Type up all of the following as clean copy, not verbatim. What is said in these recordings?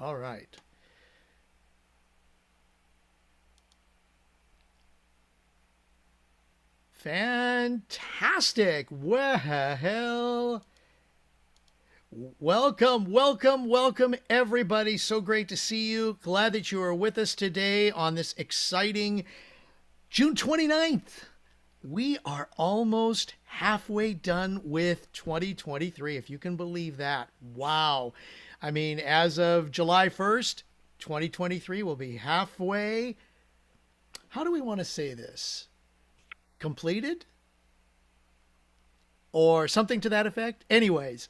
All right. Fantastic. Well, welcome, everybody. So great to see you. Glad that you are with us today on this exciting June 29th. We are almost halfway done with 2023, if you can believe that. Wow. I mean, as of July 1st, 2023 will be halfway. How do we want to say this? Completed? Or something to that effect. Anyways,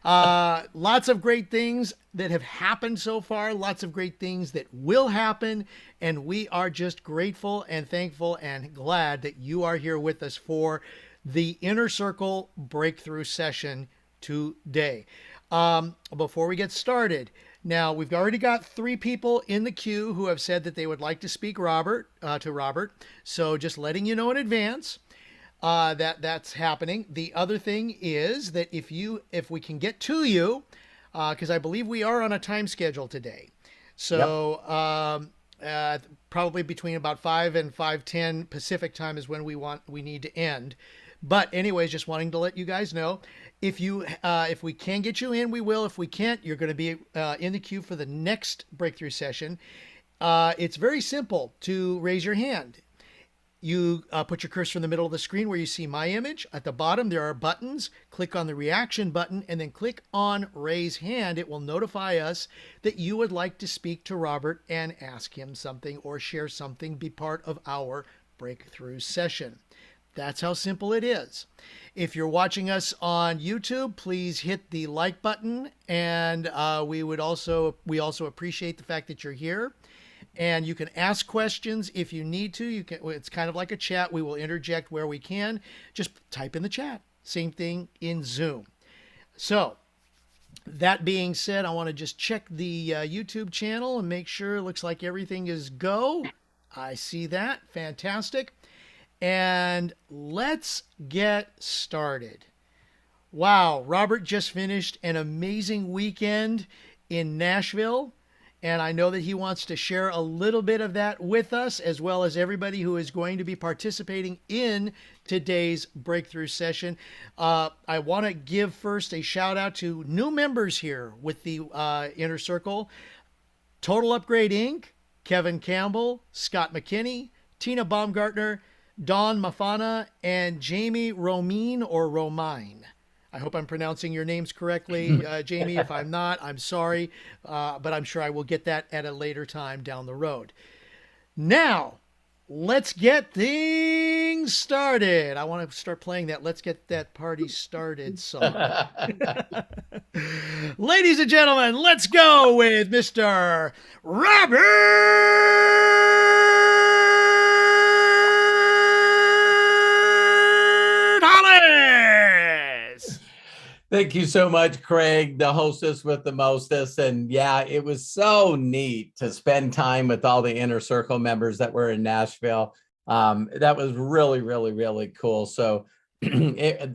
lots of great things that have happened so far, lots of great things that will happen, and we are just grateful and thankful and glad that you are here with us for the Inner Circle breakthrough session today. Before we get started, now we've already got 3 people in the queue who have said that they would like to speak to Robert. So just letting you know in advance that's happening. The other thing is that if we can get to you, because I believe we are on a time schedule today, Yep. so probably between about 5 and 5:10 Pacific time is when we need to end. But anyways, just wanting to let you guys know, if we can get you in, we will. If we can't, you're going to be in the queue for the next breakthrough session. It's very simple to raise your hand. You put your cursor in the middle of the screen where you see my image. At the bottom, there are buttons. Click on the reaction button and then click on raise hand. It will notify us that you would like to speak to Robert and ask him something or share something, be part of our breakthrough session. That's how simple it is. If you're watching us on YouTube, please hit the like button, and we also appreciate the fact that you're here. And you can ask questions if you need to. You can. It's kind of like a chat. We will interject where we can. Just type in the chat. Same thing in Zoom. So that being said, I want to just check the YouTube channel and make sure it looks like everything is go. I see that. Fantastic. And let's get started. Wow, Robert just finished an amazing weekend in Nashville. And I know that he wants to share a little bit of that with us, as well as everybody who is going to be participating in today's breakthrough session. I want to give first a shout out to new members here with the Inner Circle: Total Upgrade Inc., Kevin Campbell, Scott McKinney, Tina Baumgartner, Dawn Mafana, and Jamie Romine or Romine. I hope I'm pronouncing your names correctly, Jamie. If I'm not, I'm sorry, but I'm sure I will get that at a later time down the road. Now, let's get things started. I want to start playing that "Let's Get That Party Started" song. Ladies and gentlemen, let's go with Mr. Robert Hollis. Thank you so much, Craig, the hostess with the mostest. And yeah, it was so neat to spend time with all the Inner Circle members that were in Nashville. That was really, really, really cool. So, yeah,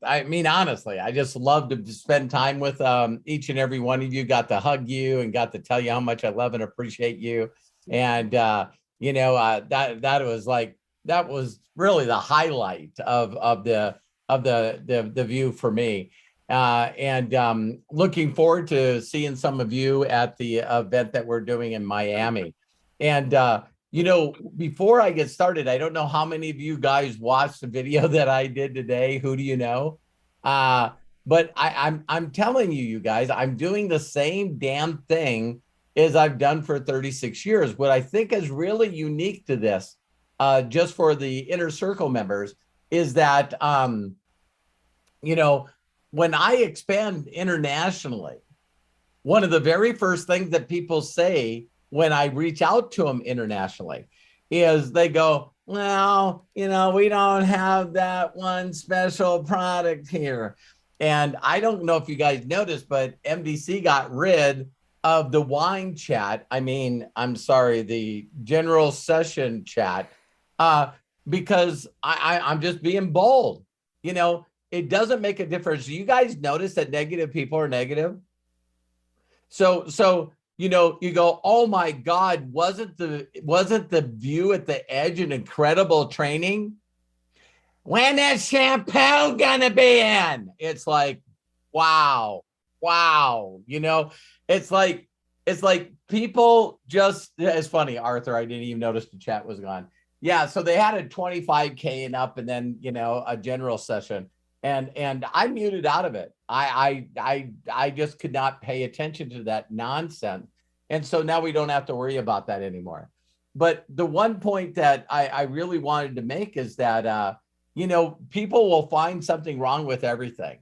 I mean, honestly, I just loved to spend time with each and every one of you. Got to hug you and got to tell you how much I love and appreciate you. And that was really the highlight of the view for me. And looking forward to seeing some of you at the event that we're doing in Miami. And before I get started, I don't know how many of you guys watched the video that I did today. Who do you know? But I'm telling you, you guys, I'm doing the same damn thing as I've done for 36 years. What I think is really unique to this, just for the Inner Circle members, is that when I expand internationally, one of the very first things that people say when I reach out to them internationally is they go, well, we don't have that one special product here. And I don't know if you guys noticed, but MDC got rid of the wine chat. I mean, I'm sorry, the general session chat, because I'm just being bold. it doesn't make a difference. Do you guys notice that negative people are negative? So you know, you go, oh my God, wasn't the view at the edge an incredible training? When is shampoo gonna be in? It's like, wow. You know, it's like people just, it's funny, Arthur, I didn't even notice the chat was gone. Yeah, so they had a 25K and up, and then, you know, a general session. And I muted out of it. I just could not pay attention to that nonsense. And so now we don't have to worry about that anymore. But the one point that I really wanted to make is that, you know, people will find something wrong with everything.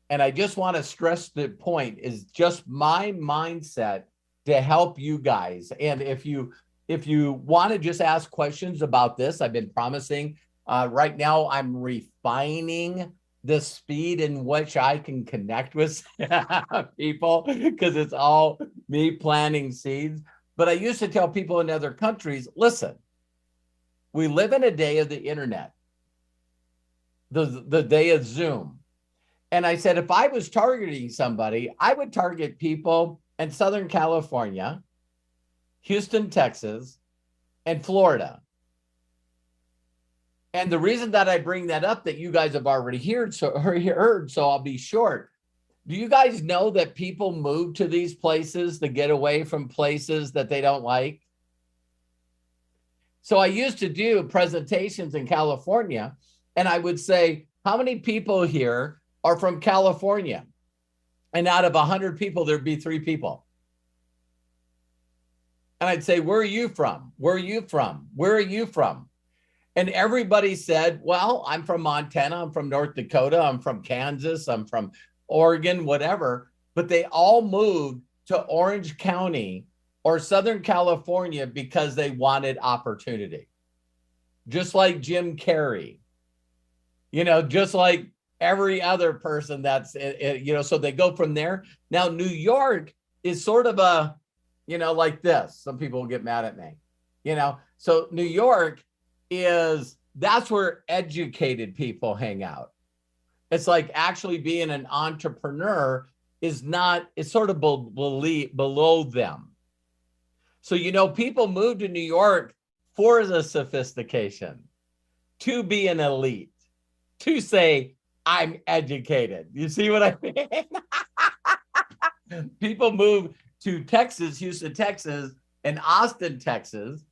And I just want to stress the point is just my mindset to help you guys. And if you want to just ask questions about this, I've been promising, right now I'm refining the speed in which I can connect with people, because it's all me planting seeds. But I used to tell people in other countries, listen, we live in a day of the internet, the day of Zoom. And I said, if I was targeting somebody, I would target people in Southern California, Houston, Texas, and Florida. And the reason that I bring that up, that you guys have already heard, so I'll be short. Do you guys know that people move to these places to get away from places that they don't like? So I used to do presentations in California, and I would say, how many people here are from California? And out of 100 people, there'd be 3 people. And I'd say, where are you from? Where are you from? Where are you from? And everybody said, well, I'm from Montana, I'm from North Dakota, I'm from Kansas, I'm from Oregon, whatever. But they all moved to Orange County or Southern California because they wanted opportunity. Just like Jim Carrey, you know, just like every other person that's, you know, so they go from there. Now, New York is sort of a, you know, like this. Some people will get mad at me, you know. So New York that's where educated people hang out. It's like actually being an entrepreneur is not, it's sort of below them. So, you know, people move to New York for the sophistication, to be an elite, to say, I'm educated. You see what I mean? People move to Texas, Houston, Texas, and Austin, Texas,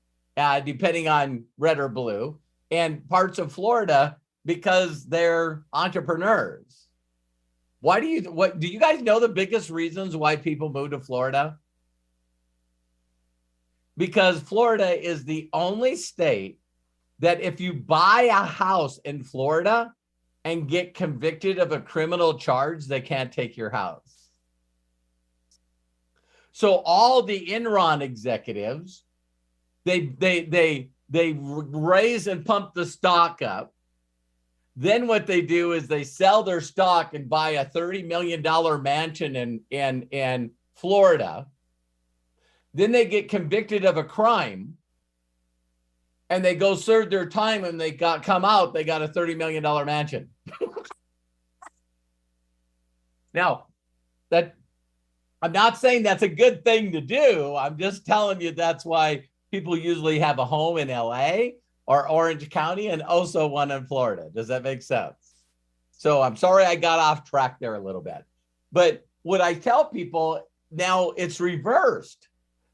depending on red or blue, and parts of Florida because they're entrepreneurs. What do you guys know the biggest reasons why people move to Florida? Because Florida is the only state that if you buy a house in Florida and get convicted of a criminal charge, they can't take your house. So all the Enron executives, they raise and pump the stock up. Then what they do is they sell their stock and buy a $30 million mansion in Florida. Then they get convicted of a crime and they go serve their time, and they come out, they got a $30 million mansion. Now, that I'm not saying that's a good thing to do. I'm just telling you that's why people usually have a home in LA or Orange County and also one in Florida. Does that make sense? So I'm sorry I got off track there a little bit. But what I tell people now, it's reversed.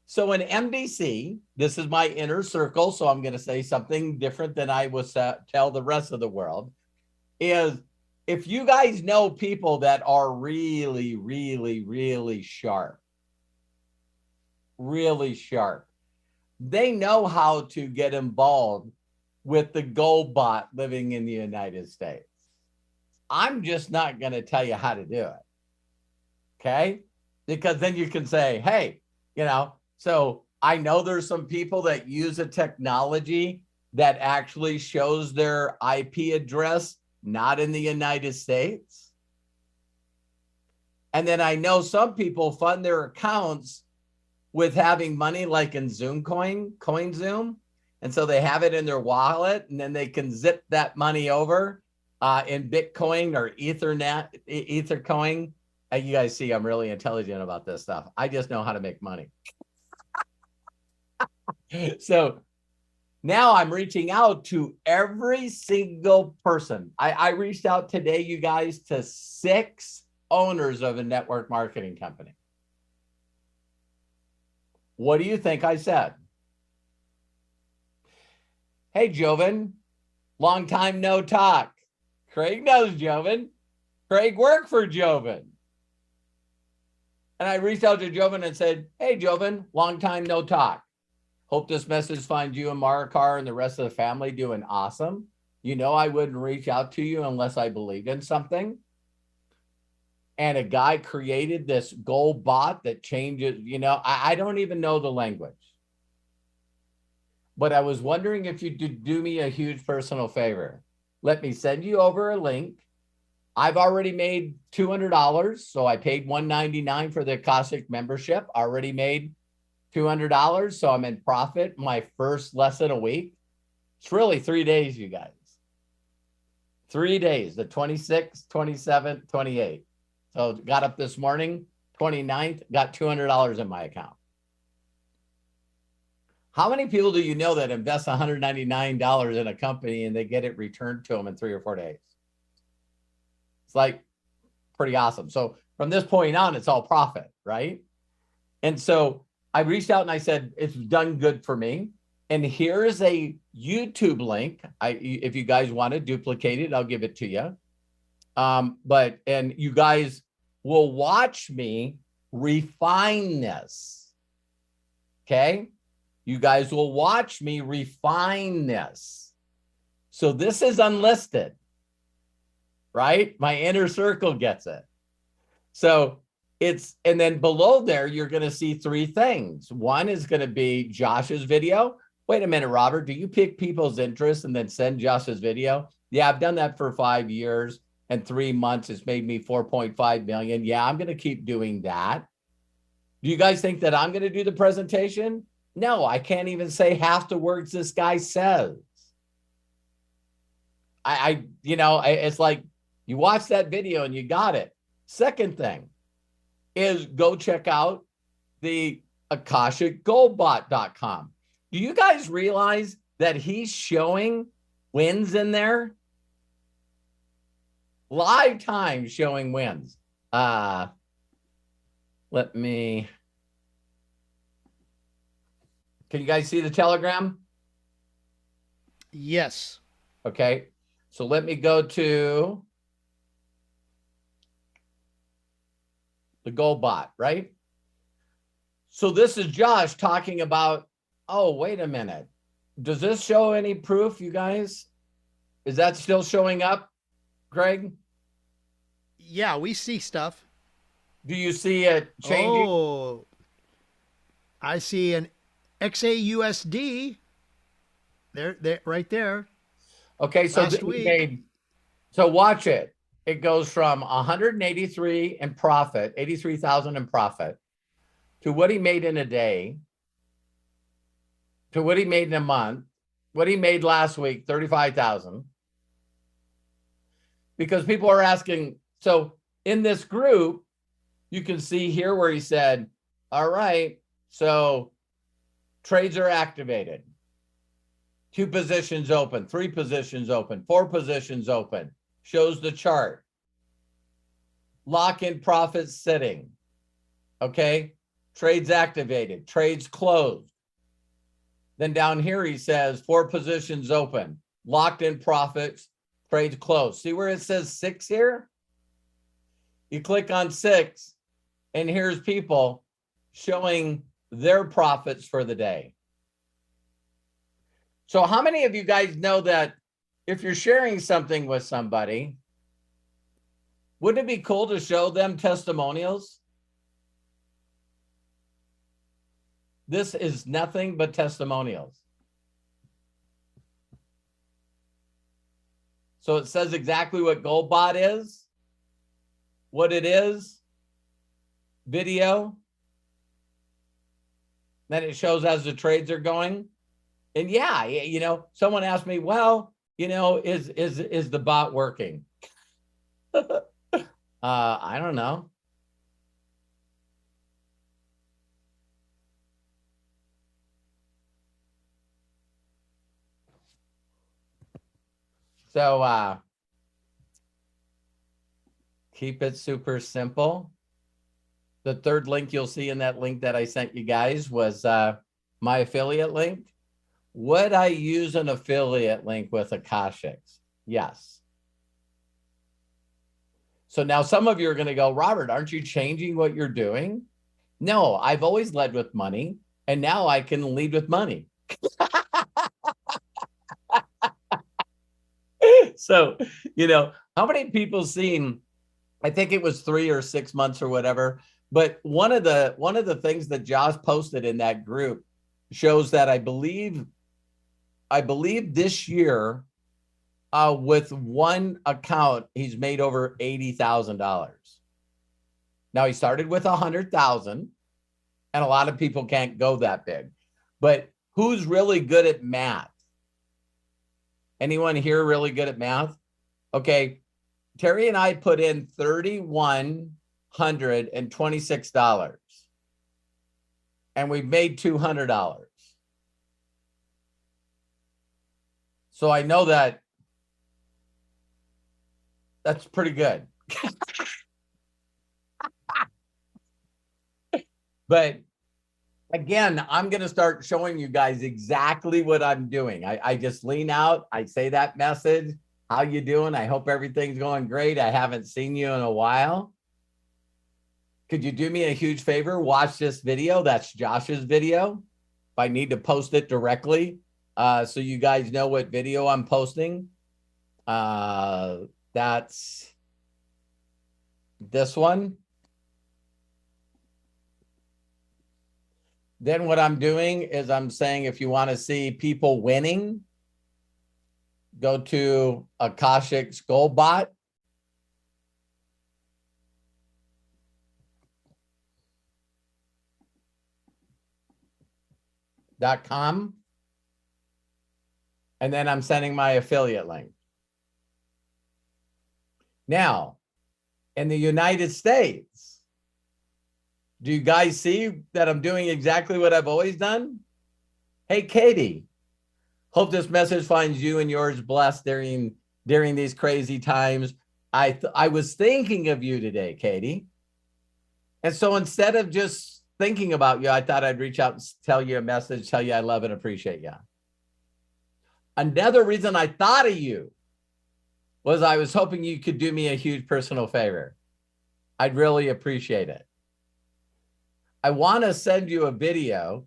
So in MDC, this is my inner circle, so I'm going to say something different than I would tell the rest of the world, is if you guys know people that are really, really, really sharp, they know how to get involved with the gold bot living in the United States. I'm just not going to tell you how to do it. Okay? Because then you can say, hey, you know, so I know there's some people that use a technology that actually shows their IP address not in the United States. And then I know some people fund their accounts with having money like in Zoom CoinZoom. And so they have it in their wallet, and then they can zip that money over in Bitcoin or Ethernet, Ethercoin. You guys see, I'm really intelligent about this stuff. I just know how to make money. So now I'm reaching out to every single person. I reached out today, you guys, to 6 owners of a network marketing company. What do you think I said? Hey, Joven, long time no talk. Craig knows Joven. Craig worked for Joven. And I reached out to Joven and said, hey, Joven, long time no talk. Hope this message finds you and Maricar and the rest of the family doing awesome. You know, I wouldn't reach out to you unless I believed in something. And a guy created this goal bot that changes, you know, I don't even know the language. But I was wondering if you could do me a huge personal favor. Let me send you over a link. I've already made $200. So I paid $199 for the Akashic membership, already made $200. So I'm in profit my first lesson a week. It's really 3 days, you guys. 3 days, the 26th, 27th, 28th. So got up this morning, 29th, got $200 in my account. How many people do you know that invest $199 in a company and they get it returned to them in 3 or 4 days? It's like pretty awesome. So from this point on, it's all profit, right? And so I reached out and I said, it's done good for me. And here's a YouTube link. If you guys want to duplicate it, I'll give it to you. And you guys will watch me refine this. Okay. You guys will watch me refine this. So this is unlisted, right? My inner circle gets it. So and then below there, you're going to see 3 things. One is going to be Josh's video. Wait a minute, Robert, do you pick people's interest and then send Josh's video? Yeah, I've done that for 5 years and 3 months. It's made me 4.5 million. Yeah, I'm going to keep doing that. Do you guys think that I'm going to do the presentation? No, I can't even say half the words this guy says. It's like you watch that video and you got it. Second thing is go check out the AkashicGoldBot.com. Do you guys realize that he's showing wins in there? Live time showing wins. Can you guys see the Telegram? Yes. Okay. So let me go to the GoldBot, right? So this is Josh talking about, oh, wait a minute. Does this show any proof, you guys? Is that still showing up, Greg? Yeah, we see stuff. Do you see it changing? Oh, I see an XAUSD. There, right there. Okay, so last week. So watch it. It goes from 183 in profit, 83,000 in profit, to what he made in a day, to what he made in a month, what he made last week, 35,000. Because people are asking, so in this group, you can see here where he said, all right, so trades are activated. 2 positions open, 3 positions open, 4 positions open. Shows the chart. Lock-in profits sitting. Okay. Trades activated. Trades closed. Then down here he says 4 positions open. Locked in profits. Trades closed. See where it says 6 here? You click on 6 and here's people showing their profits for the day. So how many of you guys know that if you're sharing something with somebody, wouldn't it be cool to show them testimonials? This is nothing but testimonials. So it says exactly what GoldBot is, what it is, video. Then it shows as the trades are going. And yeah, someone asked me, well, is the bot working? I don't know. So keep it super simple. The third link you'll see in that link that I sent you guys was my affiliate link. Would I use an affiliate link with Akashics? Yes. So now some of you are going to go, Robert, aren't you changing what you're doing? No, I've always led with money, and now I can lead with money. So, how many people seen, I think it was 3 or 6 months or whatever, but one of the things that Josh posted in that group shows that I believe this year, with one account, he's made over $80,000. Now he started with 100,000, and a lot of people can't go that big. But who's really good at math? Anyone here really good at math? Okay, Terry and I put in $3,126, and we made $200. So I know that's pretty good. But again, I'm going to start showing you guys exactly what I'm doing. I just lean out. I say that message. How you doing? I hope everything's going great. I haven't seen you in a while. Could you do me a huge favor? Watch this video. That's Josh's video. If I need to post it directly, so you guys know what video I'm posting. That's this one. Then what I'm doing is I'm saying, if you want to see people winning, go to Akashic's Goldbot. .com, and then I'm sending my affiliate link. Now, in the United States, do you guys see that I'm doing exactly what I've always done? Hey, Katie, hope this message finds you and yours blessed during these crazy times. I was thinking of you today, Katie. And so instead of just thinking about you, I thought I'd reach out and tell you a message, tell you I love and appreciate you. Another reason I thought of you was I was hoping you could do me a huge personal favor. I'd really appreciate it. I want to send you a video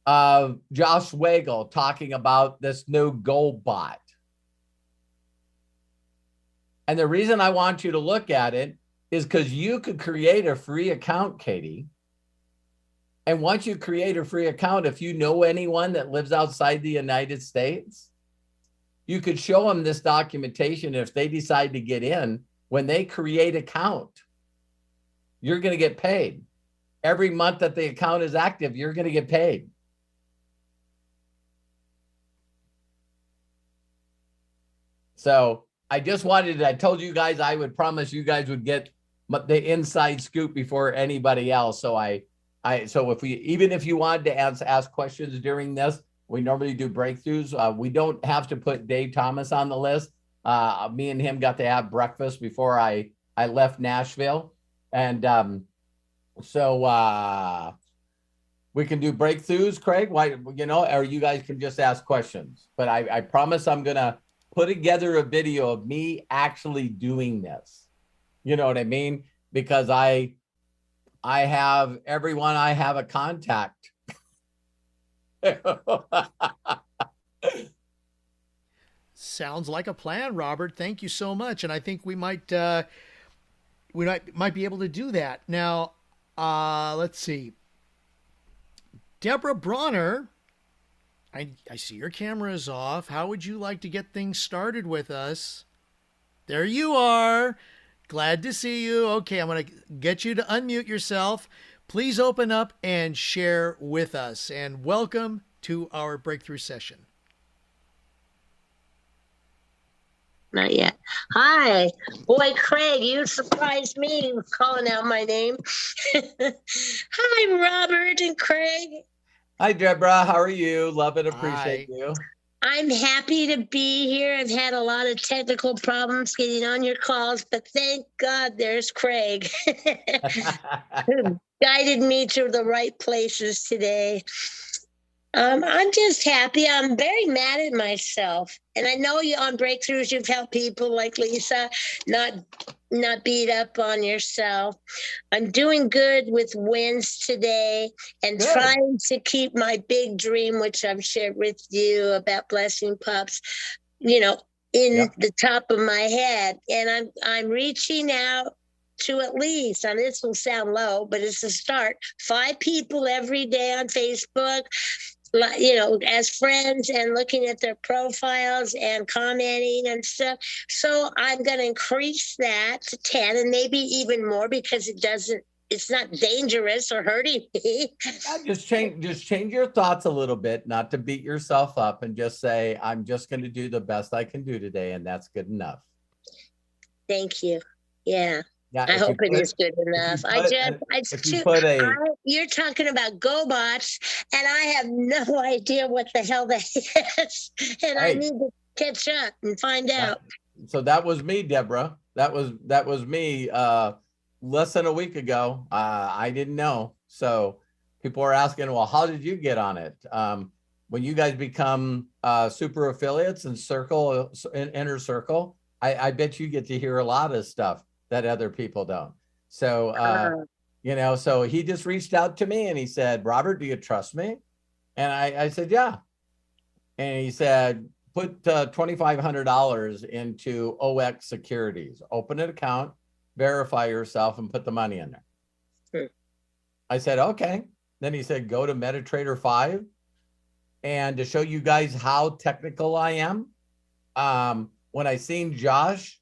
of Josh Wagle talking about this new gold bot. And the reason I want you to look at it is because you could create a free account, Katie. And once you create a free account, if you know anyone that lives outside the United States, you could show them this documentation. If they decide to get in, when they create an account, you're going to get paid. Every month that the account is active, you're going to get paid. So I told you guys I would promise you guys would get the inside scoop before anybody else. So even if you wanted to ask questions during this, we normally do breakthroughs. We don't have to put Dave Thomas on the list. Me and him got to have breakfast before I left Nashville. And so we can do breakthroughs, Craig, or you guys can just ask questions. But I promise I'm going to put together a video of me actually doing this. You know what I mean? Because I have everyone I have a contact. Sounds like a plan, Robert. Thank you so much. And I think we might be able to do that. Now, let's see. Deborah Bronner, I see your camera is off. How would you like to get things started with us? There you are. Glad to see you. Okay, I'm going to get you to unmute yourself. Please open up and share with us. And welcome to our breakthrough session. Not yet. Hi. Boy, Craig, you surprised me calling out my name. Hi, Robert and Craig. Hi, Deborah. How are you? Love and appreciate Hi. you. I'm happy to be here. I've had a lot of technical problems getting on your calls, but thank God there's Craig. Who guided me to the right places today. I'm just happy. I'm very mad at myself. And I know you on breakthroughs, you've helped people like Lisa not not beat up on yourself. I'm doing good with wins today and Good. trying to keep my big dream, which I've shared with you about blessing pups, you know, in Yep. the top of my head. And I'm reaching out to at least, and this will sound low, but it's a start, 5 people every day on Facebook, as friends, and looking at their profiles and commenting and stuff. So I'm going to increase that to 10 and maybe even more because it's not dangerous or hurting me. Yeah, just change your thoughts a little bit, not to beat yourself up, and just say, I'm just going to do the best I can do today, and that's good enough. Thank you. Yeah. Yeah, I hope it is good enough. if you put a You're talking about GoBots, and I have no idea what the hell that is, and I hey, need to catch up and find out. so that was me, Deborah. That was me less than a week ago. I didn't know. So people are asking, well, how did you get on it? When you guys become super affiliates and inner circle, I bet you get to hear a lot of stuff that other people don't. So so he just reached out to me and he said, Robert, do you trust me? And I said, yeah. And he said, put $2,500 into OX securities, open an account, verify yourself, and put the money in there. Sure. I said, okay. Then he said, go to MetaTrader 5. And to show you guys how technical I am, when I seen Josh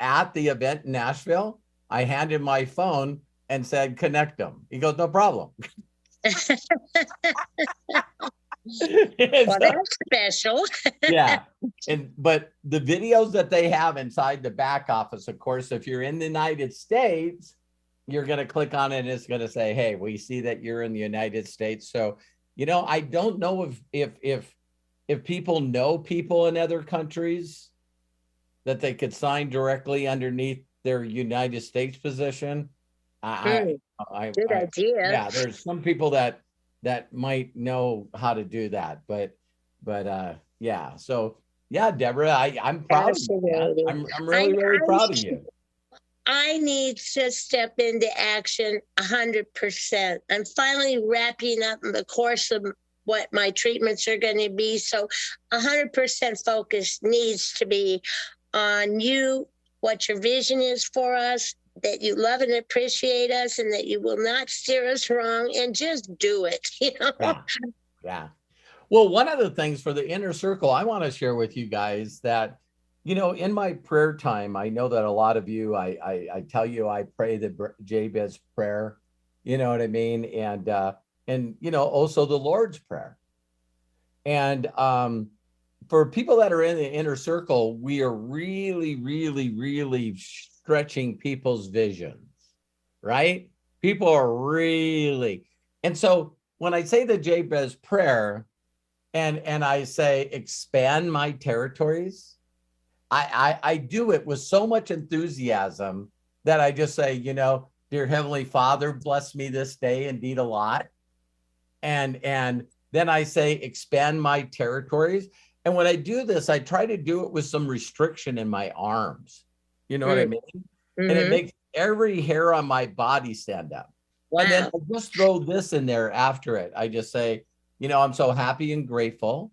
at the event in Nashville, I handed my phone and said, connect them. He goes, no problem. Well, that's special. Yeah. But the videos that they have inside the back office, of course, if you're in the United States, you're going to click on it and it's going to say, hey, we see that you're in the United States. So, I don't know if people know people in other countries that they could sign directly underneath their United States position. Good idea. Yeah, there's some people that might know how to do that, but yeah. So yeah, Deborah, I'm proud of you, man. I'm really proud of you. I need to step into action 100%. I'm finally wrapping up the course of what my treatments are going to be. So 100% focus needs to be on you, what your vision is for us, that you love and appreciate us, and that you will not steer us wrong, and just do it. Yeah. Well, one of the things for the inner circle, I want to share with you guys that, in my prayer time, I know that a lot of you, I tell you, I pray the Jabez prayer, you know what I mean? And also the Lord's Prayer. And for people that are in the inner circle, we are really, really, really stretching people's visions, right? People are really, and so when I say the Jabez prayer and I say expand my territories, I do it with so much enthusiasm that I just say, dear Heavenly Father, bless me this day, indeed a lot. And then I say expand my territories. And when I do this, I try to do it with some restriction in my arms. You know what I mean? Mm-hmm. And it makes every hair on my body stand up. Wow. And then I just throw this in there after it. I just say, I'm so happy and grateful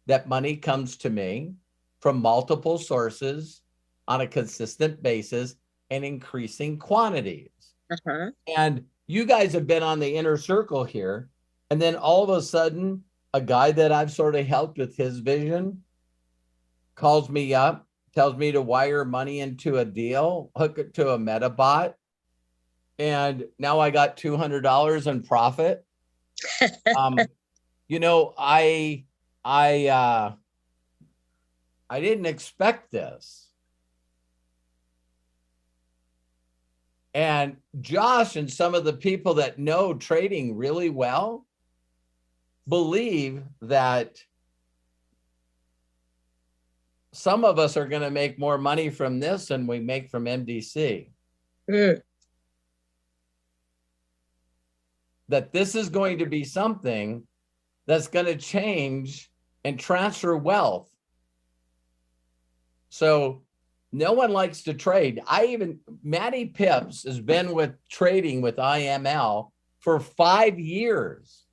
that money comes to me from multiple sources on a consistent basis and increasing quantities. Uh-huh. And you guys have been on the inner circle here. And then all of a sudden, a guy that I've sort of helped with his vision calls me up, tells me to wire money into a deal, hook it to a Metabot. And now I got $200 in profit. I didn't expect this. And Josh and some of the people that know trading really well believe that some of us are going to make more money from this than we make from MDC. That this is going to be something that's going to change and transfer wealth. So no one likes to trade. Matty Pips has been with trading with IML for 5 years.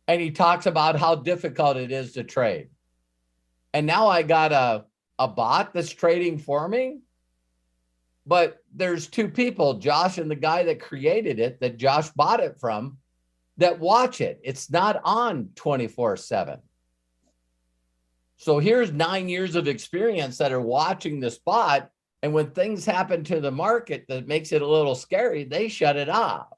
And he talks about how difficult it is to trade. And now I got a bot that's trading for me. But there's two people, Josh and the guy that created it, that Josh bought it from, that watch it. It's not on 24/7. So here's 9 years of experience that are watching this bot. And when things happen to the market that makes it a little scary, they shut it off.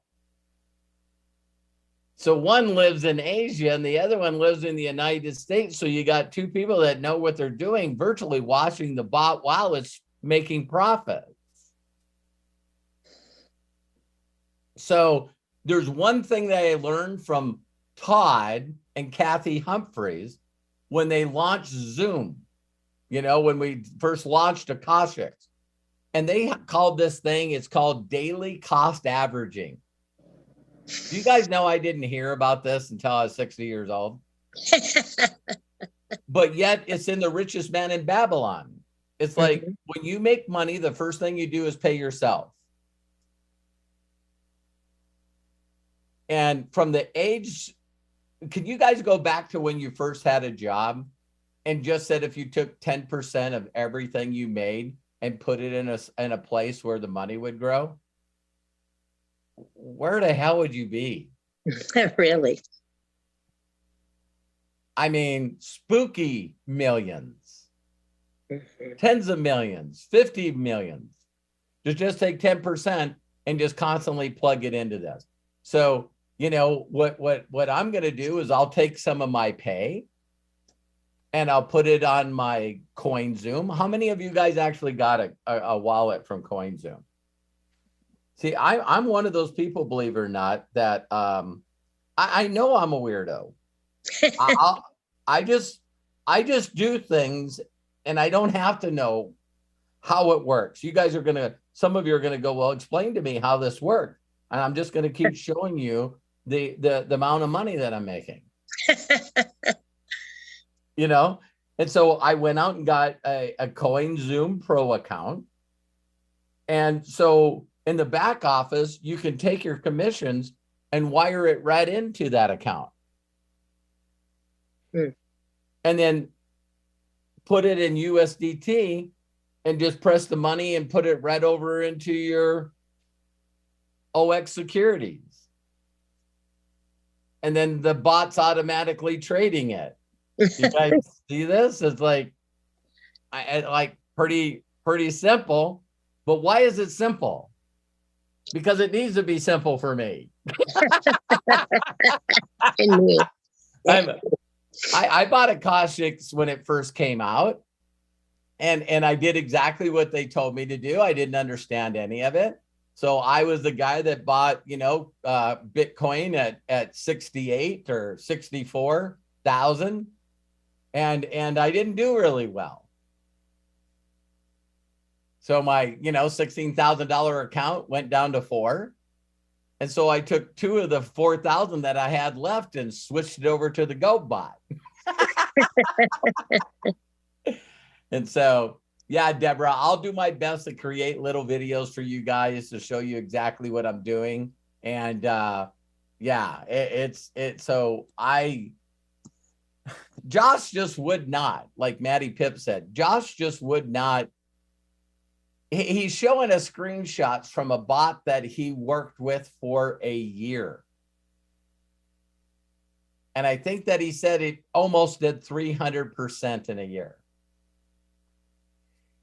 So one lives in Asia and the other one lives in the United States. So you got two people that know what they're doing, virtually watching the bot while it's making profit. So there's one thing that I learned from Todd and Kathy Humphreys when they launched Zoom, when we first launched Akashics, and they called this thing, it's called daily cost averaging. Do you guys know I didn't hear about this until I was 60 years old? But yet it's in The Richest Man in Babylon. It's like when you make money, the first thing you do is pay yourself. And from the age, can you guys go back to when you first had a job and just said if you took 10% of everything you made and put it in a place where the money would grow? Where the hell would you be? Really? I mean, spooky millions, tens of millions, 50 millions. Just take 10% and just constantly plug it into this. So, what I'm going to do is I'll take some of my pay and I'll put it on my CoinZoom. How many of you guys actually got a wallet from CoinZoom? See, I'm one of those people, believe it or not, that I know I'm a weirdo. I just do things and I don't have to know how it works. You guys some of you are going to go, well, explain to me how this works. And I'm just going to keep showing you the amount of money that I'm making. And so I went out and got a CoinZoom Pro account. And so in the back office, you can take your commissions and wire it right into that account. And then put it in USDT and just press the money and put it right over into your OX securities. And then the bot's automatically trading it. You guys see this? It's like, pretty simple. But why is it simple? Because it needs to be simple for me. And me. I bought Akashics when it first came out. And I did exactly what they told me to do. I didn't understand any of it. So I was the guy that bought, Bitcoin at 68 or 64,000. And I didn't do really well. So my, $16,000 account went down to 4. And so I took 2 of the 4,000 that I had left and switched it over to the GoBot. And so, yeah, Deborah, I'll do my best to create little videos for you guys to show you exactly what I'm doing. And Josh just would not, like Matty Pip said, Josh just would not. He's showing us screenshots from a bot that he worked with for a year. And I think that he said it almost did 300% in a year.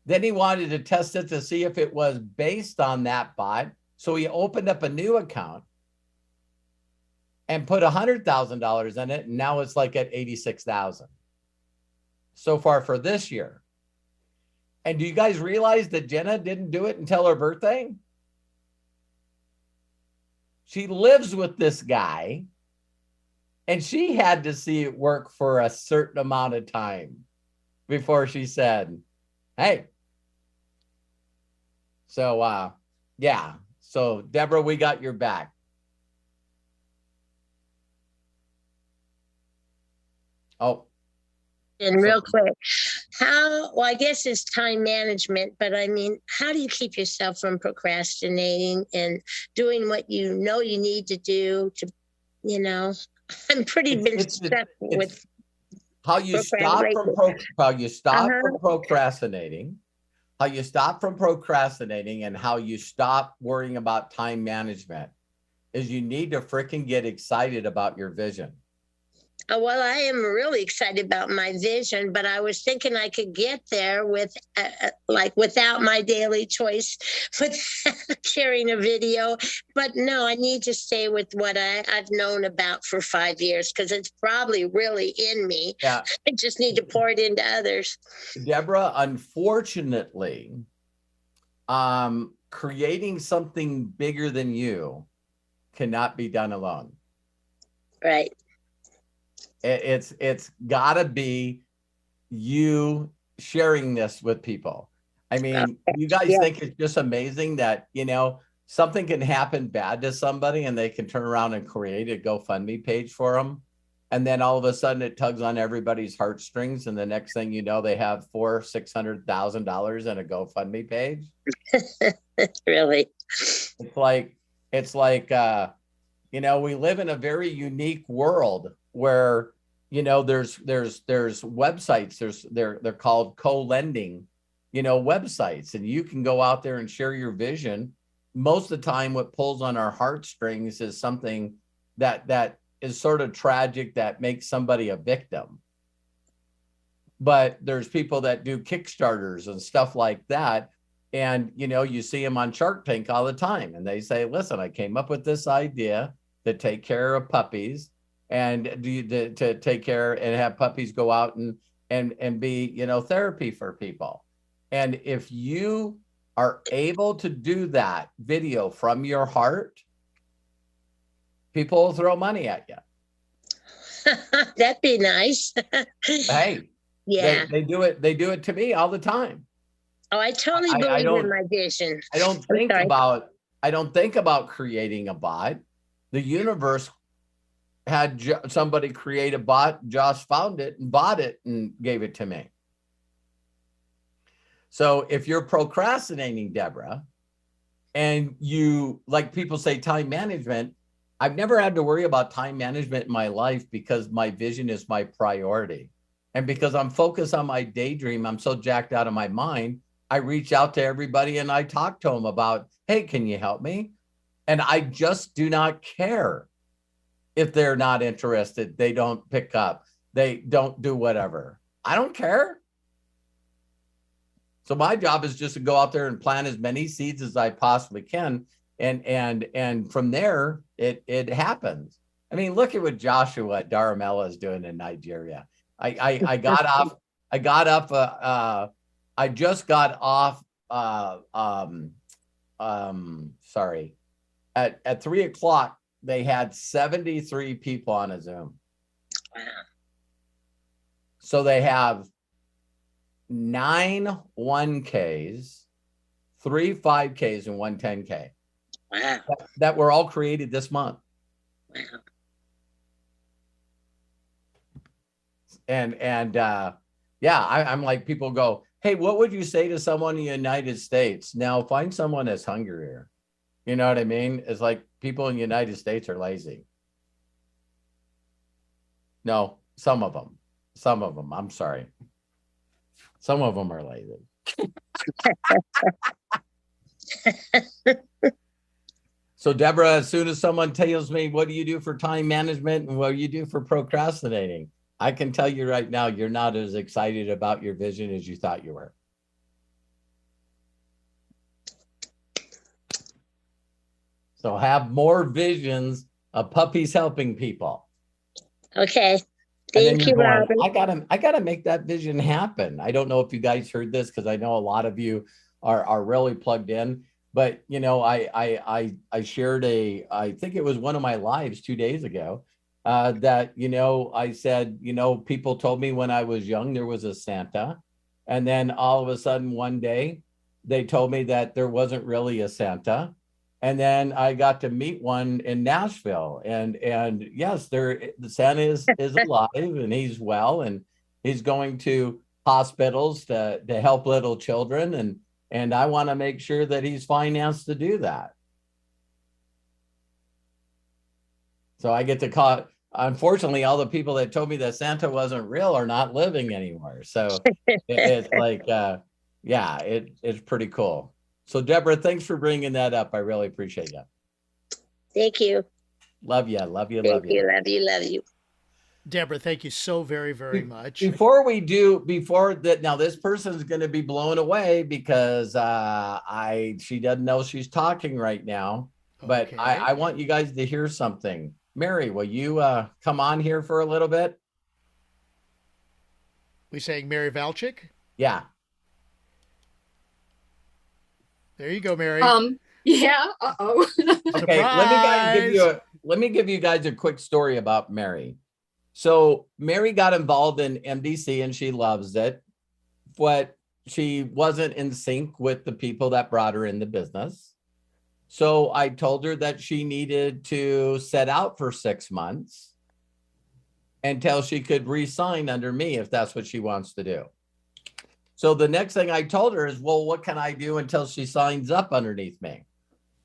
Then he wanted to test it to see if it was based on that bot. So he opened up a new account and put $100,000 in it. And now it's like at 86,000 so far for this year. And do you guys realize that Jenna didn't do it until her birthday? She lives with this guy, and she had to see it work for a certain amount of time before she said, hey. So, yeah. So, Deborah, we got your back. Oh. And real quick, well, I guess it's time management, but I mean, how do you keep yourself from procrastinating and doing what you know you need to do to, I'm pretty been stuck with how you stop from procrastinating, how you stop from procrastinating, and how you stop worrying about time management is you need to freaking get excited about your vision. Well, I am really excited about my vision, but I was thinking I could get there without my daily choice, without carrying a video. But no, I need to stay with what I've known about for 5 years, because it's probably really in me. Yeah. I just need to pour it into others. Deborah, unfortunately, creating something bigger than you cannot be done alone. Right. It's gotta be you sharing this with people. I mean, you guys think it's just amazing that, something can happen bad to somebody and they can turn around and create a GoFundMe page for them. And then all of a sudden it tugs on everybody's heartstrings. And the next thing you know, they have $600,000 in a GoFundMe page. Really? It's like, we live in a very unique world where, there's websites, they're called co-lending, websites, and you can go out there and share your vision. Most of the time, what pulls on our heartstrings is something that is sort of tragic, that makes somebody a victim. But there's people that do Kickstarters and stuff like that. And, you see them on Shark Tank all the time. And they say, listen, I came up with this idea to take care of puppies and to take care and have puppies go out and be, therapy for people. And if you are able to do that video from your heart, people will throw money at you. That'd be nice. Hey, yeah, they do it. They do it to me all the time. Oh, I totally believe in my vision. I don't think about creating a bot. The universe had somebody create a bot. Josh found it and bought it and gave it to me. So if you're procrastinating, Deborah, and you, like people say, time management, I've never had to worry about time management in my life because my vision is my priority. And because I'm focused on my daydream, I'm so jacked out of my mind, I reach out to everybody and I talk to them about, hey, can you help me? And I just do not care if they're not interested. They don't pick up. They don't do whatever. I don't care. So my job is just to go out there and plant as many seeds as I possibly can. And from there, it happens. I mean, look at what Joshua Daramella is doing in Nigeria. I just got off at 3:00, they had 73 people on a Zoom. Wow. So they have 9 1Ks, 3 5Ks, and 1 10K. Wow. That were all created this month. Wow. I'm like, people go, hey, what would you say to someone in the United States? Now find someone that's hungrier. You know what I mean? It's like people in the United States are lazy. No, some of them, I'm sorry. Some of them are lazy. So Deborah, as soon as someone tells me, what do you do for time management and what do you do for procrastinating? I can tell you right now, you're not as excited about your vision as you thought you were. So have more visions of puppies helping people. Okay. Thank you, Robin. I gotta make that vision happen. I don't know if you guys heard this, because I know a lot of you are really plugged in. But I shared I think it was one of my lives 2 days ago, that I said, people told me when I was young there was a Santa, and then all of a sudden one day they told me that there wasn't really a Santa, and then I got to meet one in Nashville, and yes, the Santa is alive and he's well, and he's going to hospitals to help little children, and I want to make sure that he's financed to do that. So I get to call it. Unfortunately, all the people that told me that Santa wasn't real are not living anymore. So it's like, yeah, it's pretty cool. So Deborah, thanks for bringing that up. I really appreciate that. Thank you. Love you. Love you. Thank Love you. Love you. Love you. Deborah, thank you so very, very much. Before that, now this person's going to be blown away because she doesn't know she's talking right now. But Okay. I want you guys to hear something. Mary, will you come on here for a little bit? We saying Mary Valchik? Yeah. There you go, Mary. Yeah. Uh-oh. Okay. Let me give you guys a quick story about Mary. So Mary got involved in MDC and she loves it, but she wasn't in sync with the people that brought her in the business. So I told her that she needed to set out for 6 months until she could re-sign under me if that's what she wants to do. So the next thing I told her is, well, what can I do until she signs up underneath me?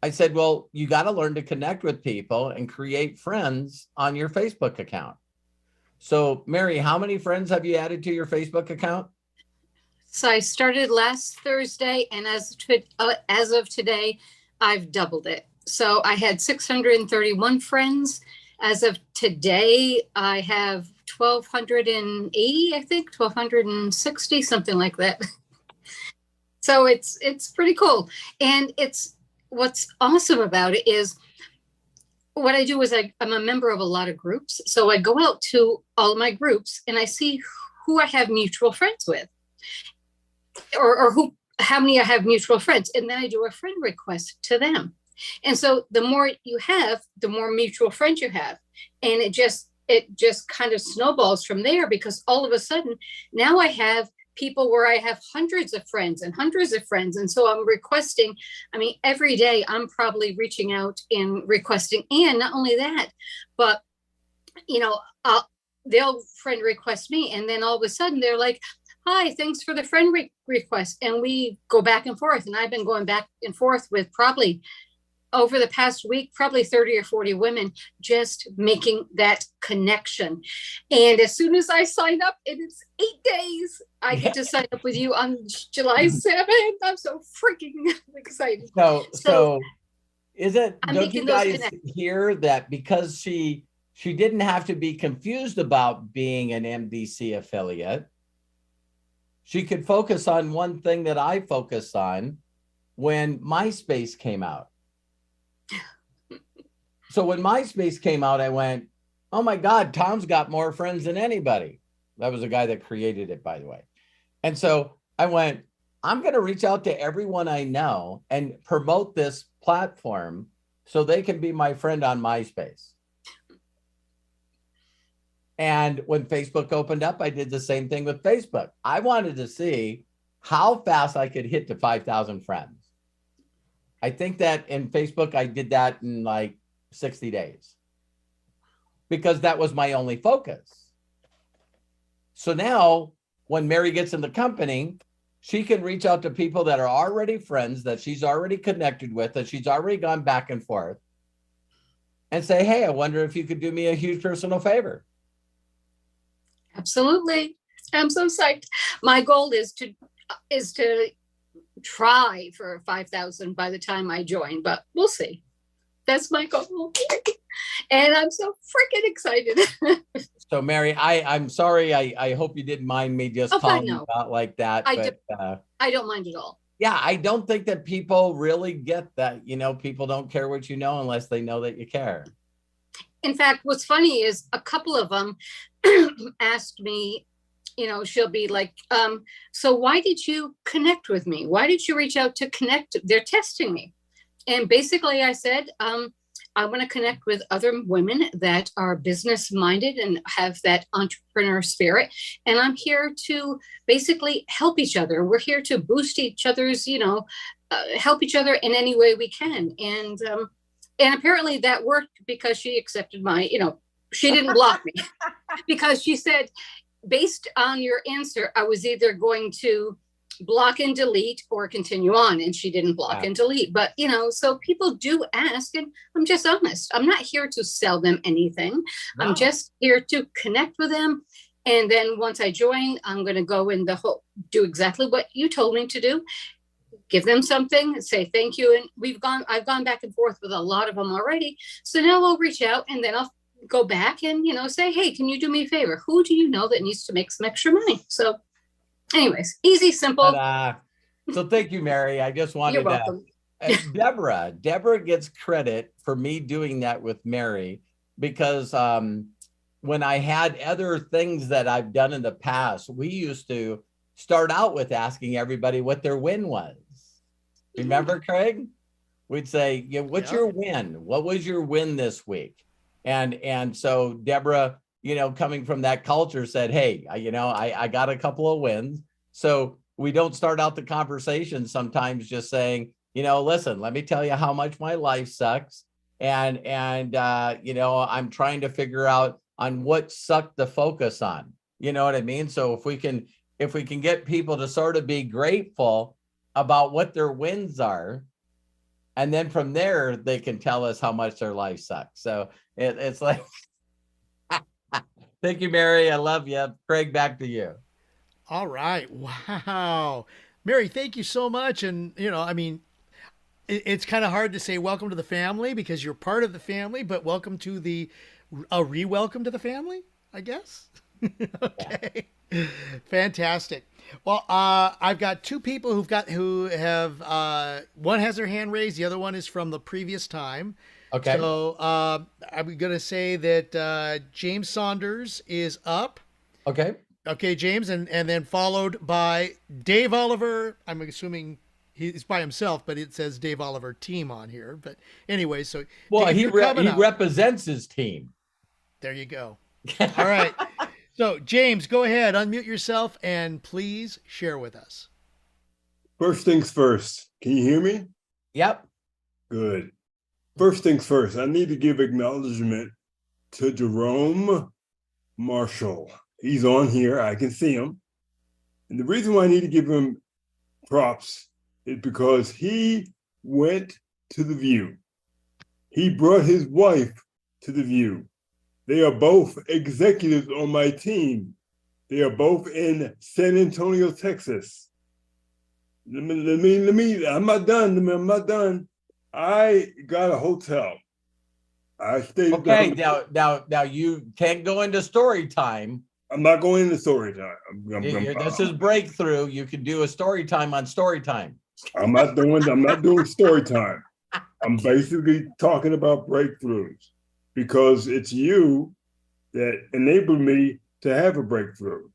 I said, well, you got to learn to connect with people and create friends on your Facebook account. So Mary, how many friends have you added to your Facebook account? So I started last Thursday, and as of today, I've doubled it. So I had 631 friends. As of today, I have 1,280, I think, 1,260, something like that. So it's pretty cool. And what's awesome about it is what I do is I'm a member of a lot of groups. So I go out to all my groups and I see who I have mutual friends with, or how many I have mutual friends. And then I do a friend request to them. And so the more you have, the more mutual friends you have. And it just kind of snowballs from there, because all of a sudden now I have people where I have hundreds of friends. And so I'm requesting, every day I'm probably reaching out and requesting. And not only that, but, they'll friend request me. And then all of a sudden they're like, hi, thanks for the friend request. And we go back and forth. And I've been going back and forth with probably over the past week, probably 30 or 40 women, just making that connection. And as soon as I sign up, and it's 8 days, I get to sign up with you on July 7th. I'm so freaking excited. So don't you making those guys connections. hear that because she didn't have to be confused about being an MDC affiliate? She could focus on one thing that I focused on when MySpace came out. So when MySpace came out, I went, oh my God, Tom's got more friends than anybody. That was the guy that created it, by the way. And so I went, I'm going to reach out to everyone I know and promote this platform so they can be my friend on MySpace. And when Facebook opened up, I did the same thing with Facebook. I wanted to see how fast I could hit to 5,000 friends. I think that in Facebook, I did that in like 60 days because that was my only focus. So now when Mary gets in the company, she can reach out to people that are already friends, that she's already connected with, that she's already gone back and forth, and say, hey, I wonder if you could do me a huge personal favor. Absolutely. I'm so psyched. My goal is to try for 5,000 by the time I join, but we'll see. That's my goal. And I'm so freaking excited. So Mary, I'm sorry. I hope you didn't mind me just calling you out like that. I don't mind at all. Yeah, I don't think that people really get that. People don't care what you know unless they know that you care. In fact, what's funny is a couple of them asked me, she'll be like, so why did you connect with me? Why did you reach out to connect? They're testing me. And basically I said, I want to connect with other women that are business minded and have that entrepreneur spirit. And I'm here to basically help each other. We're here to boost each other's, help each other in any way we can. And apparently that worked because she accepted my, she didn't block me because she said, based on your answer, I was either going to block and delete or continue on, and she didn't block and delete. But so people do ask, and I'm just honest. I'm not here to sell them anything. No. I'm just here to connect with them, and then once I join, I'm going to go in do exactly what you told me to do, give them something, say thank you. And I've gone back and forth with a lot of them already, so now I'll reach out, and then I'll go back and say, hey, can you do me a favor? Who do you know that needs to make some extra money? So anyways, easy, simple. So thank you, Mary. I just wanted You're welcome. Deborah gets credit for me doing that with Mary, because when I had other things that I've done in the past, we used to start out with asking everybody what their win was. Remember, Craig? We'd say, what's your win? What was your win this week? And so Deborah, coming from that culture, said, hey, I got a couple of wins. So we don't start out the conversation sometimes just saying, listen, let me tell you how much my life sucks. And I'm trying to figure out on what sucked to focus on. You know what I mean? So if we can get people to sort of be grateful about what their wins are, and then from there, they can tell us how much their life sucks. So it's like, thank you, Mary. I love you. Craig, back to you. All right. Wow. Mary, thank you so much. And, it's kind of hard to say welcome to the family because you're part of the family, but welcome to a re-welcome to the family, I guess. Okay. Yeah. Fantastic. Well, I've got two people who have one has their hand raised. The other one is from the previous time. Okay. So I'm going to say that James Saunders is up. Okay. Okay, James, and then followed by Dave Oliver. I'm assuming he's by himself, but it says Dave Oliver team on here. But anyway, so Dave, he up. represents his team. There you go. All right. So, James, go ahead, unmute yourself, and please share with us. First things first. Can you hear me? Yep. Good. First things first, I need to give acknowledgement to Jerome Marshall. He's on here. I can see him. And the reason why I need to give him props is because he went to the View. He brought his wife to the View. They are both executives on my team. They are both in San Antonio, Texas. I'm not done. I got a hotel. I stayed. Okay, now you can't go into story time. I'm not going into story time. This is breakthrough. You can do a story time on story time. I'm not doing story time. I'm basically talking about breakthroughs because it's you that enabled me to have a breakthrough.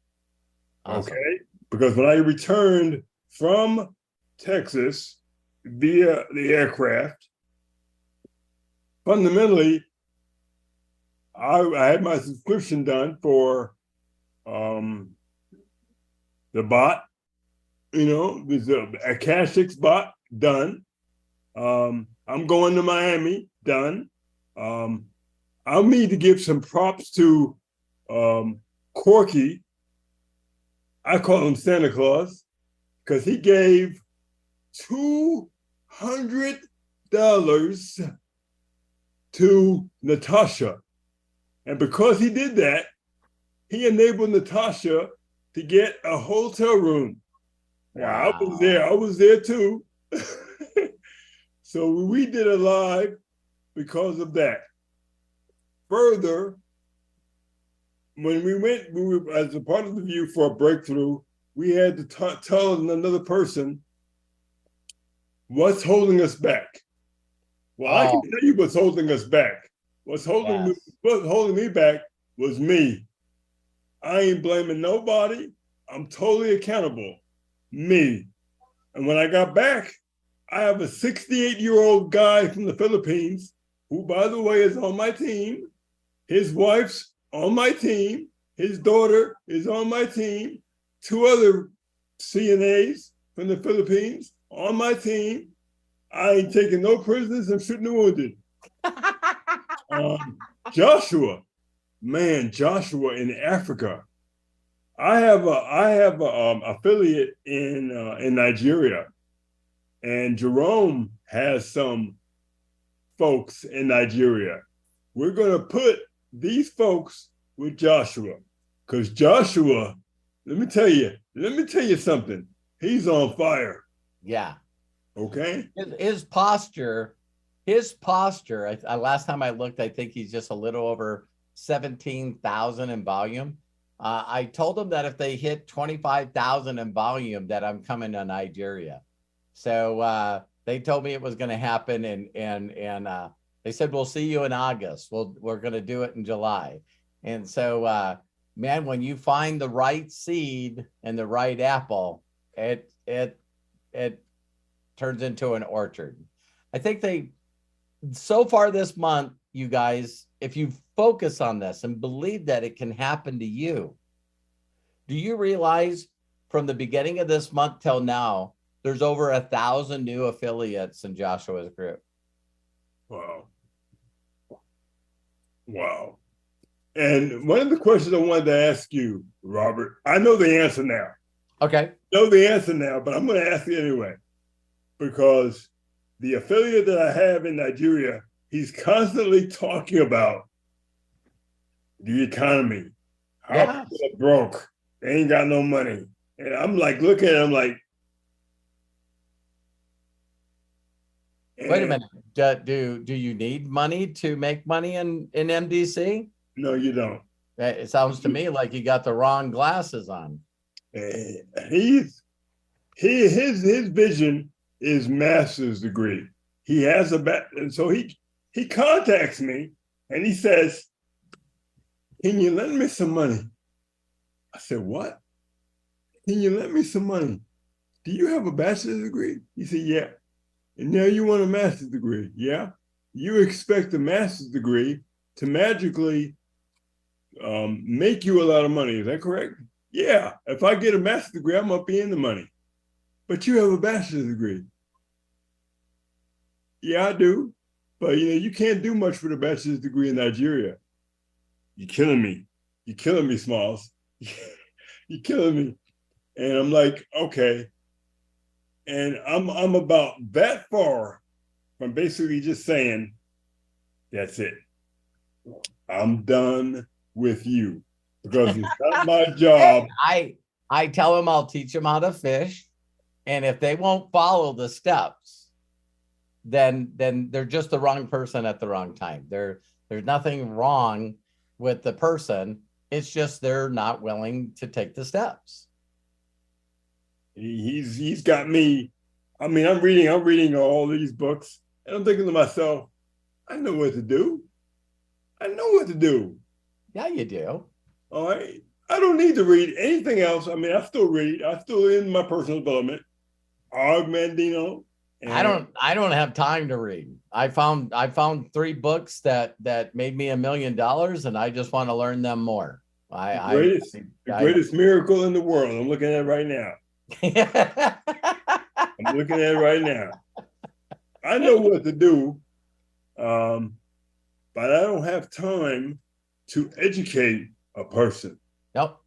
Awesome. Okay? Because when I returned from Texas via the aircraft, fundamentally, I had my subscription done for the bot, there's a Cash 6 bot done. I'm going to Miami, done. I'll need to give some props to Corky. I call him Santa Claus because he gave $200 to Natasha. And because he did that, he enabled Natasha to get a hotel room. Wow. I was there too. So we did it live because of that. Further, when we were as a part of the View for a breakthrough, we had to tell another person what's holding us back. Well, I can tell you what's holding us back. What's holding me back was me. I ain't blaming nobody. I'm totally accountable. Me. And when I got back, I have a 68-year-old guy from the Philippines who, by the way, is on my team. His wife's on my team. His daughter is on my team. 2 other CNAs from the Philippines on my team. I ain't taking no prisoners. I'm shooting the wounded. Joshua in Africa. I have a affiliate in Nigeria, and Jerome has some folks in Nigeria. We're gonna put these folks with Joshua, because Joshua, let me tell you something. He's on fire. Yeah. Okay. His posture. Last time I looked, I think he's just a little over 17,000 in volume. I told him that if they hit 25,000 in volume, that I'm coming to Nigeria. So they told me it was going to happen, and they said we'll see you in August. We're going to do it in July. And so, man, when you find the right seed and the right apple, it turns into an orchard. I think so far this month, you guys, if you focus on this and believe that it can happen to you, do you realize from the beginning of this month till now, there's over 1,000 new affiliates in Joshua's group? Wow. And one of the questions I wanted to ask you, Robert, I know the answer now. Okay. I know the answer now, but I'm going to ask you anyway, because the affiliate that I have in Nigeria, he's constantly talking about the economy, how people are broke, they ain't got no money. And I'm like, looking at him like, wait a minute. Do you need money to make money in MDC? No, you don't. It sounds to me like you got the wrong glasses on. His vision is master's degree. He has and so he contacts me and he says, "Can you lend me some money?" I said, "What? Can you lend me some money? Do you have a bachelor's degree?" He said, "Yeah." "And now you want a master's degree?" "Yeah." "You expect a master's degree to magically make you a lot of money. Is that correct?" "Yeah. If I get a master's degree, I'm up in the money." "But you have a bachelor's degree." "Yeah, I do. But you can't do much with a bachelor's degree in Nigeria." "You're killing me. You're killing me, Smalls. You're killing me." And I'm like, okay. And I'm about that far from basically just saying, that's it. I'm done with you, because it's not my job. I tell them I'll teach them how to fish, and if they won't follow the steps, then they're just the wrong person at the wrong time. There's nothing wrong with the person. It's just they're not willing to take the steps. He's got me. I mean, I'm reading all these books, and I'm thinking to myself, I know what to do. I know what to do. Yeah, you do. All right. I don't need to read anything else. I mean, I still read. I'm still in my personal development. Og Mandino. I don't have time to read. I found 3 books that made me $1 million, and I just want to learn them more. The greatest miracle in the world. I'm looking at it right now. I'm looking at it right now. I know what to do, but I don't have time to educate a person. Nope.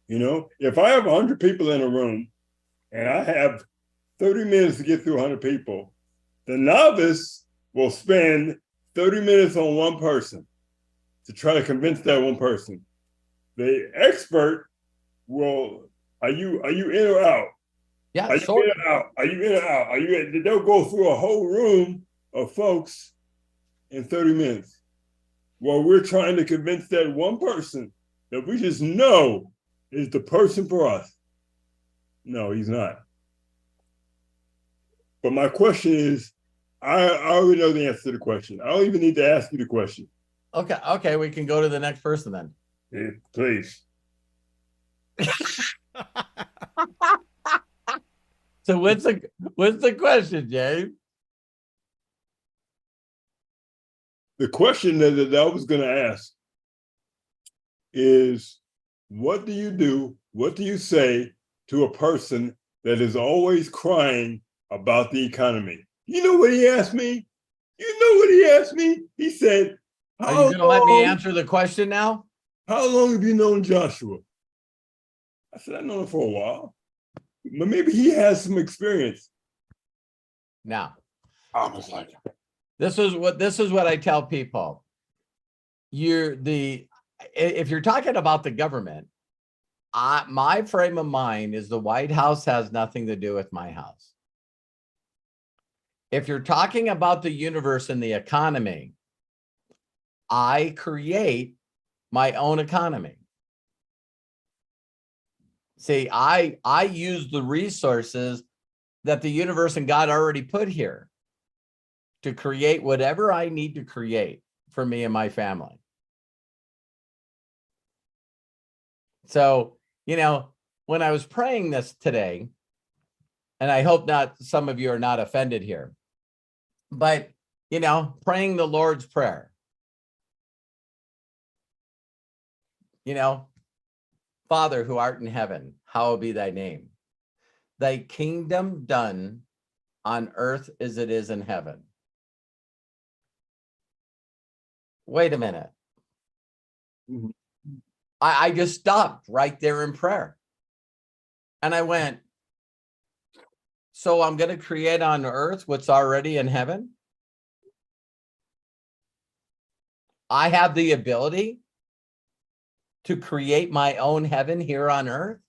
If I have 100 people in a room and I have 30 minutes to get through 100 people, the novice will spend 30 minutes on one person to try to convince that one person. The expert will, are you in or out? Yeah, Are you in or out? Are you in or out? Are you in? They'll go through a whole room of folks in 30 minutes. While we're trying to convince that one person that we just know is the person for us. No, he's not. But my question is, I already know the answer to the question. I don't even need to ask you the question. Okay, we can go to the next person then. Yeah, please. So what's the question, James? The question that I was going to ask is, what do you do? What do you say to a person that is always crying about the economy? You know what he asked me? You know what he asked me? He said, Are you going to let me answer the question now? how long have you known Joshua? I said, I've known him for a while. But maybe he has some experience. Now, I was like, this is what I tell people. If you're talking about the government, my frame of mind is the White House has nothing to do with my house. If you're talking about the universe and the economy, I create my own economy. See, I use the resources that the universe and God already put here to create whatever I need to create for me and my family. So, when I was praying this today, and I hope not some of you are not offended here, but, praying the Lord's Prayer, Father who art in heaven, hallowed be thy name. Thy kingdom done on earth as it is in heaven. Wait a minute. Mhm. I just stopped right there in prayer. And I went, so I'm going to create on earth what's already in heaven? I have the ability to create my own heaven here on earth?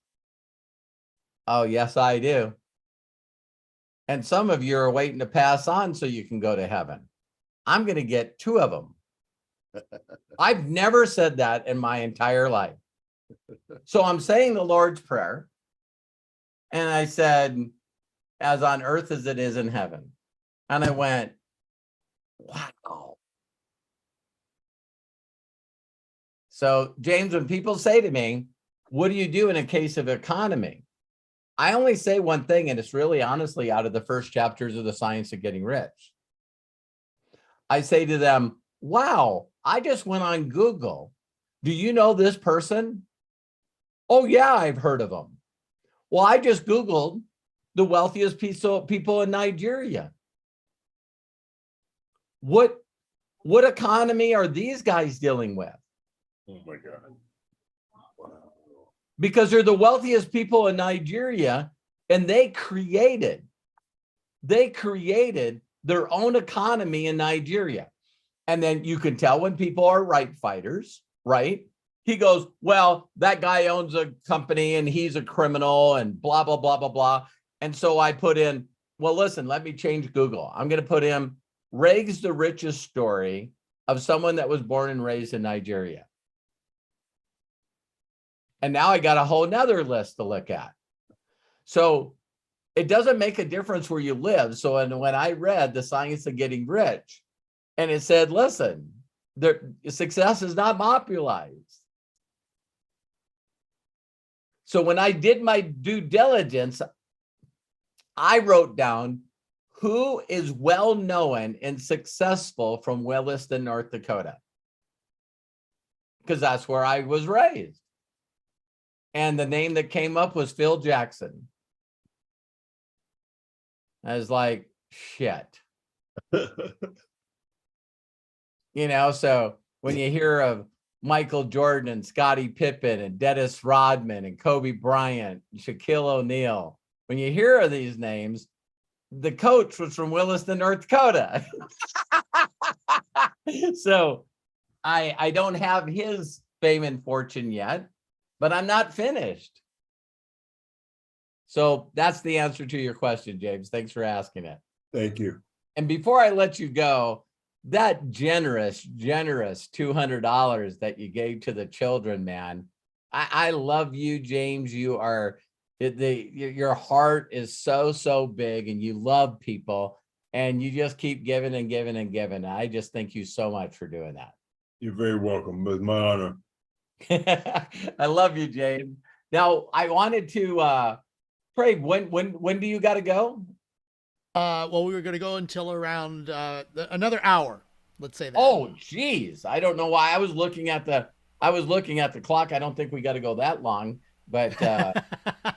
Oh, yes, I do. And some of you are waiting to pass on so you can go to heaven. I'm going to get 2 of them. I've never said that in my entire life. So I'm saying the Lord's Prayer. And I said, as on earth as it is in heaven. And I went, wow. So, James, when people say to me, what do you do in a case of economy? I only say one thing, and it's really honestly out of the first chapters of The Science of Getting Rich. I say to them, wow, I just went on Google. Do you know this person? Oh, yeah, I've heard of them. Well, I just Googled the wealthiest people in Nigeria. What economy are these guys dealing with? Oh my God. Wow. Because they're the wealthiest people in Nigeria, and they created their own economy in Nigeria. And then you can tell when people are right fighters, right? He goes, well, that guy owns a company and he's a criminal and blah, blah, blah, blah, blah. And so I put in, well, listen, let me change Google. I'm going to put in Rags the richest story of someone that was born and raised in Nigeria. And now I got a whole nother list to look at. So it doesn't make a difference where you live. So when I read The Science of Getting Rich, and it said, listen, success is not popularized. So when I did my due diligence, I wrote down who is well known and successful from Williston, North Dakota, because that's where I was raised. And the name that came up was Phil Jackson. I was like, shit. So when you hear of Michael Jordan and Scottie Pippen and Dennis Rodman and Kobe Bryant, and Shaquille O'Neal, when you hear of these names, the coach was from Williston, North Dakota. So I don't have his fame and fortune yet, but I'm not finished. So that's the answer to your question, James. Thanks for asking it. Thank you. And before I let you go, that generous $200 that you gave to the children, man, I love you, James. You are your heart is so big, and you love people, and you just keep giving and giving and giving. I just thank you so much for doing that. You're very welcome. It's my honor. I love you, James. Now, I wanted to Craig, when do you got to go? Well, we were going to go until around another hour. Let's say that. Oh, geez. I don't know why. I was looking at the clock. I don't think we got to go that long, but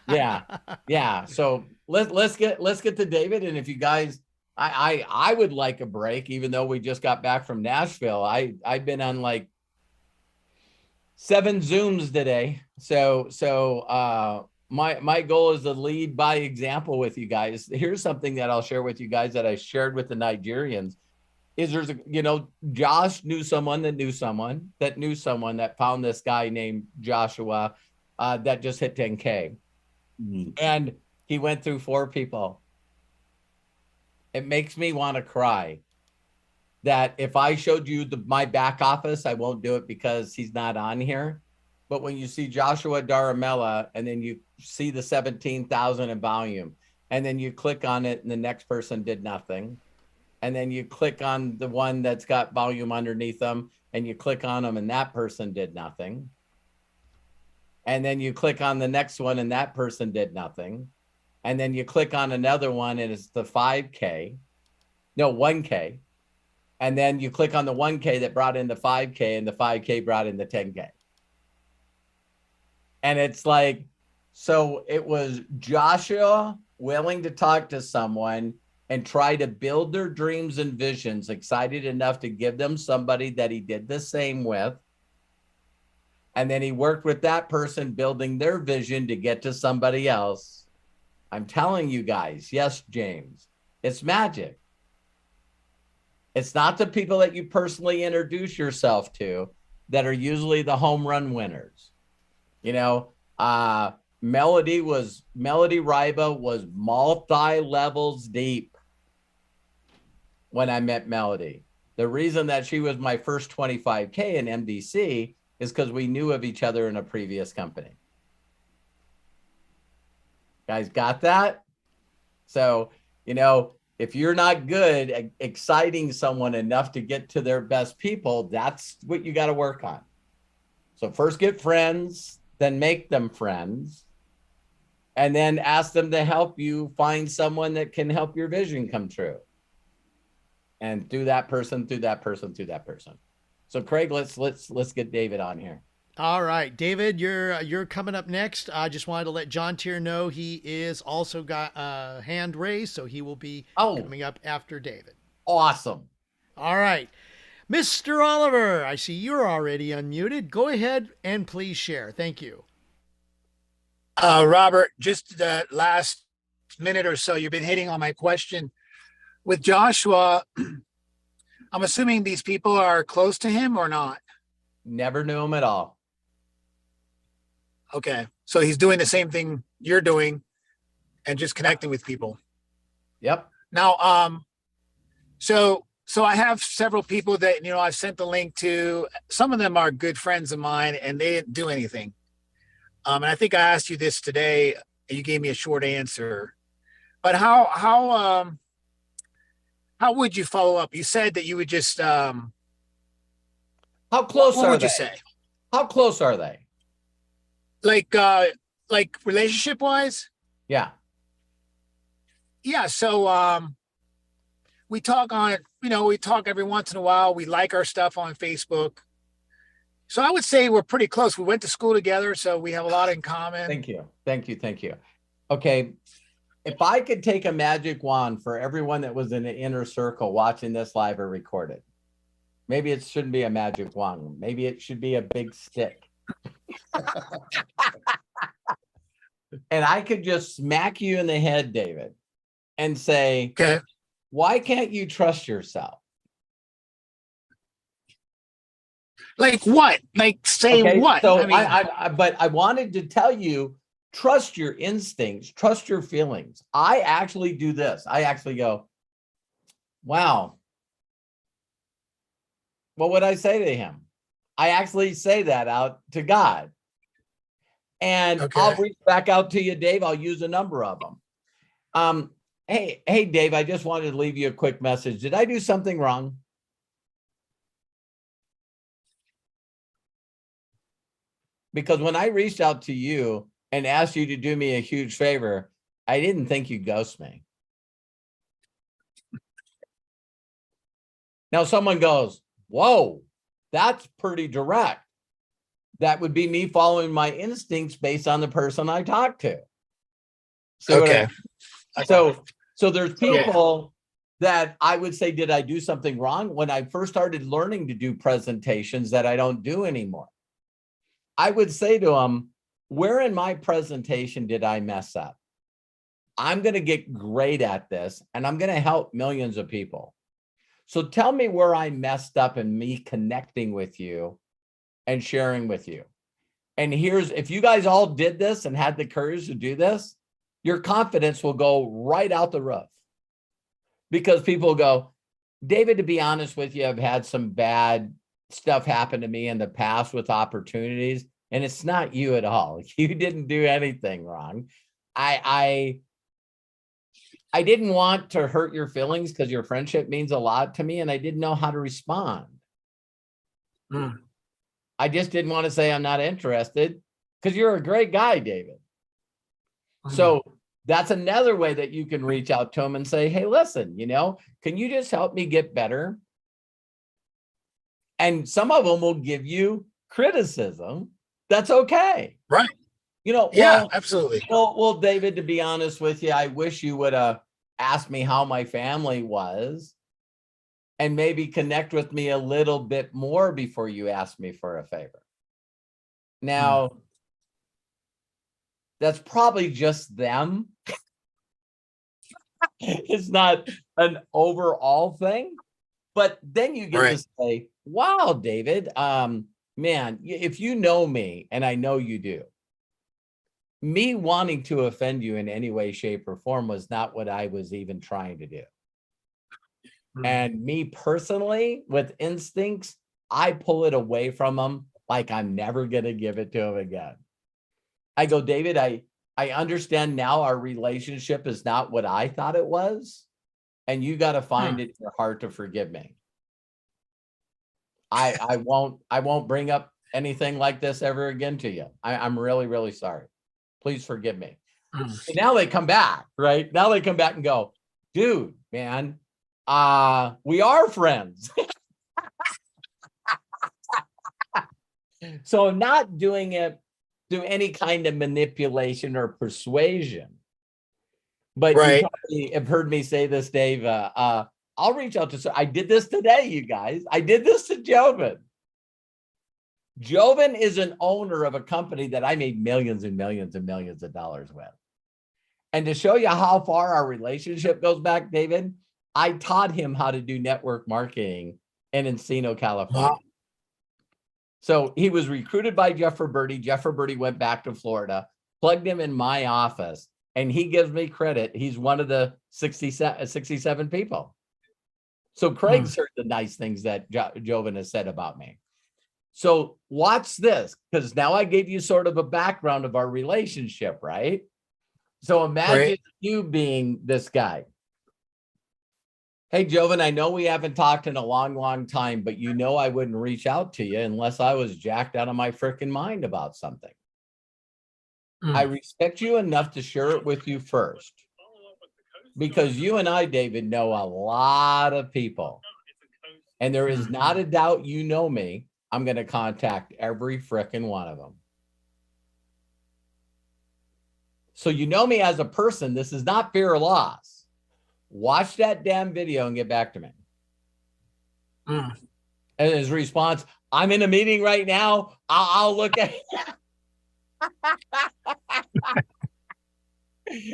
yeah. So let's get to David. And if you guys, I would like a break, even though we just got back from Nashville. I've been on like 7 Zooms today. So my goal is to lead by example with you guys. Here's something that I'll share with you guys that I shared with the Nigerians. Is there's Josh knew someone that found this guy named Joshua that just hit 10K. Mm-hmm. And he went through 4 people. It makes me want to cry that if I showed you my back office, I won't do it because he's not on here. But when you see Joshua Daramella and then you see the 17,000 in volume, and then you click on it and the next person did nothing. And then you click on the one that's got volume underneath them and you click on them and that person did nothing. And then you click on the next one and that person did nothing. And then you click on another one and it's the 1K. And then you click on the 1K that brought in the 5K and the 5K brought in the 10K. And it's like, so it was Joshua willing to talk to someone and try to build their dreams and visions, excited enough to give them somebody that he did the same with. And then he worked with that person building their vision to get to somebody else. I'm telling you guys, yes, James, it's magic. It's not the people that you personally introduce yourself to that are usually the home run winners. Melody Ryba was multi-levels deep when I met Melody. The reason that she was my first 25K in MDC is because we knew of each other in a previous company. Guys got that? So, if you're not good at exciting someone enough to get to their best people, that's what you got to work on. So first get friends, then make them friends, and then ask them to help you find someone that can help your vision come true. And through that person. So Craig, let's get David on here. All right, David, you're coming up next. I just wanted to let John Tier know he is also got a hand raised, so he will be coming up after David. Awesome. All right, Mr. Oliver, I see you're already unmuted. Go ahead and please share. Thank you. Robert, just the last minute or so, you've been hitting on my question. With Joshua, I'm assuming these people are close to him or not? Never knew him at all. Okay. So he's doing the same thing you're doing and just connecting with people. Yep. Now, so I have several people that, I've sent the link to. Some of them are good friends of mine and they didn't do anything. And I think I asked you this today and you gave me a short answer, but how would you follow up? You said that you would just, how close what are would they? you say? How close are they? Like relationship wise? Yeah. Yeah. So, we talk on, we talk every once in a while. We like our stuff on Facebook. So I would say we're pretty close. We went to school together, so we have a lot in common. Thank you. Okay. If I could take a magic wand for everyone that was in the inner circle watching this live or recorded, maybe it shouldn't be a magic wand. Maybe it should be a big stick. And I could just smack you in the head, David, and say, Okay. Why can't you trust yourself? Like what? Like saying Okay, what? So I mean, but I wanted to tell you, trust your instincts, trust your feelings. I actually do this. I actually go, wow. What would I say to him? I actually say that out to God. And Okay. I'll reach back out to you, Dave. I'll use a number of them. Hey, Dave, I just wanted to leave you a quick message. Did I do something wrong? Because when I reached out to you and asked you to do me a huge favor, I didn't think you'd ghost me. Now someone goes, whoa, that's pretty direct. That would be me following my instincts based on the person I talk to. Okay. So there's people that I would say, did I do something wrong? When I first started learning to do presentations that I don't do anymore, I would say to them, where in my presentation did I mess up? I'm going to get great at this and I'm going to help millions of people. So tell me where I messed up in me connecting with you and sharing with you. And here's, if you guys all did this and had the courage to do this, your confidence will go right out the roof. Because people go, David, to be honest with you, I've had some bad stuff happen to me in the past with opportunities, and it's not you at all. You didn't do anything wrong. I didn't want to hurt your feelings because your friendship means a lot to me, and I didn't know how to respond. I just didn't want to say I'm not interested because you're a great guy, David. So that's another way that you can reach out to them and say, hey, listen, can you just help me get better? And some of them will give you criticism. That's okay. Right. Yeah, absolutely. Well, David, to be honest with you, I wish you would have asked me how my family was and maybe connect with me a little bit more before you asked me for a favor. Now, that's probably just them. It's not an overall thing, but then you get to say, wow, David, man, if you know me, and I know you do, me wanting to offend you in any way, shape, or form was not what I was even trying to do. And me personally, with instincts, I pull it away from them like I'm never going to give it to him again. I go, David, I understand now our relationship is not what I thought it was. And you got to find it in your heart to forgive me. I won't bring up anything like this ever again to you. I'm really, really sorry. Please forgive me. And now they come back, right? Now they come back and go, dude, man, we are friends. So I'm not doing it through any kind of manipulation or persuasion. But you probably have heard me say this, Dave. I'll reach out to, I did this today, you guys. I did this to Joven. Joven is an owner of a company that I made millions and millions and millions of dollars with. And to show you how far our relationship goes back, David, I taught him how to do network marketing in Encino, California. Wow. So he was recruited by Jeff Roberti. Jeff Roberti went back to Florida, plugged him in my office, and he gives me credit. He's one of the 67 people. So Craig's heard the nice things that Joven has said about me. So watch this, because now I gave you sort of a background of our relationship, right? So imagine you being this guy. Hey, Joven, I know we haven't talked in a long, long time, but you know I wouldn't reach out to you unless I was jacked out of my freaking mind about something. I respect you enough to share it with you first. Because you and I, David, know a lot of people. And there is not a doubt you know me. I'm going to contact every frickin' one of them. So you know me as a person. This is not fear or loss. Watch that damn video and get back to me. And his response, I'm in a meeting right now. I'll look at it.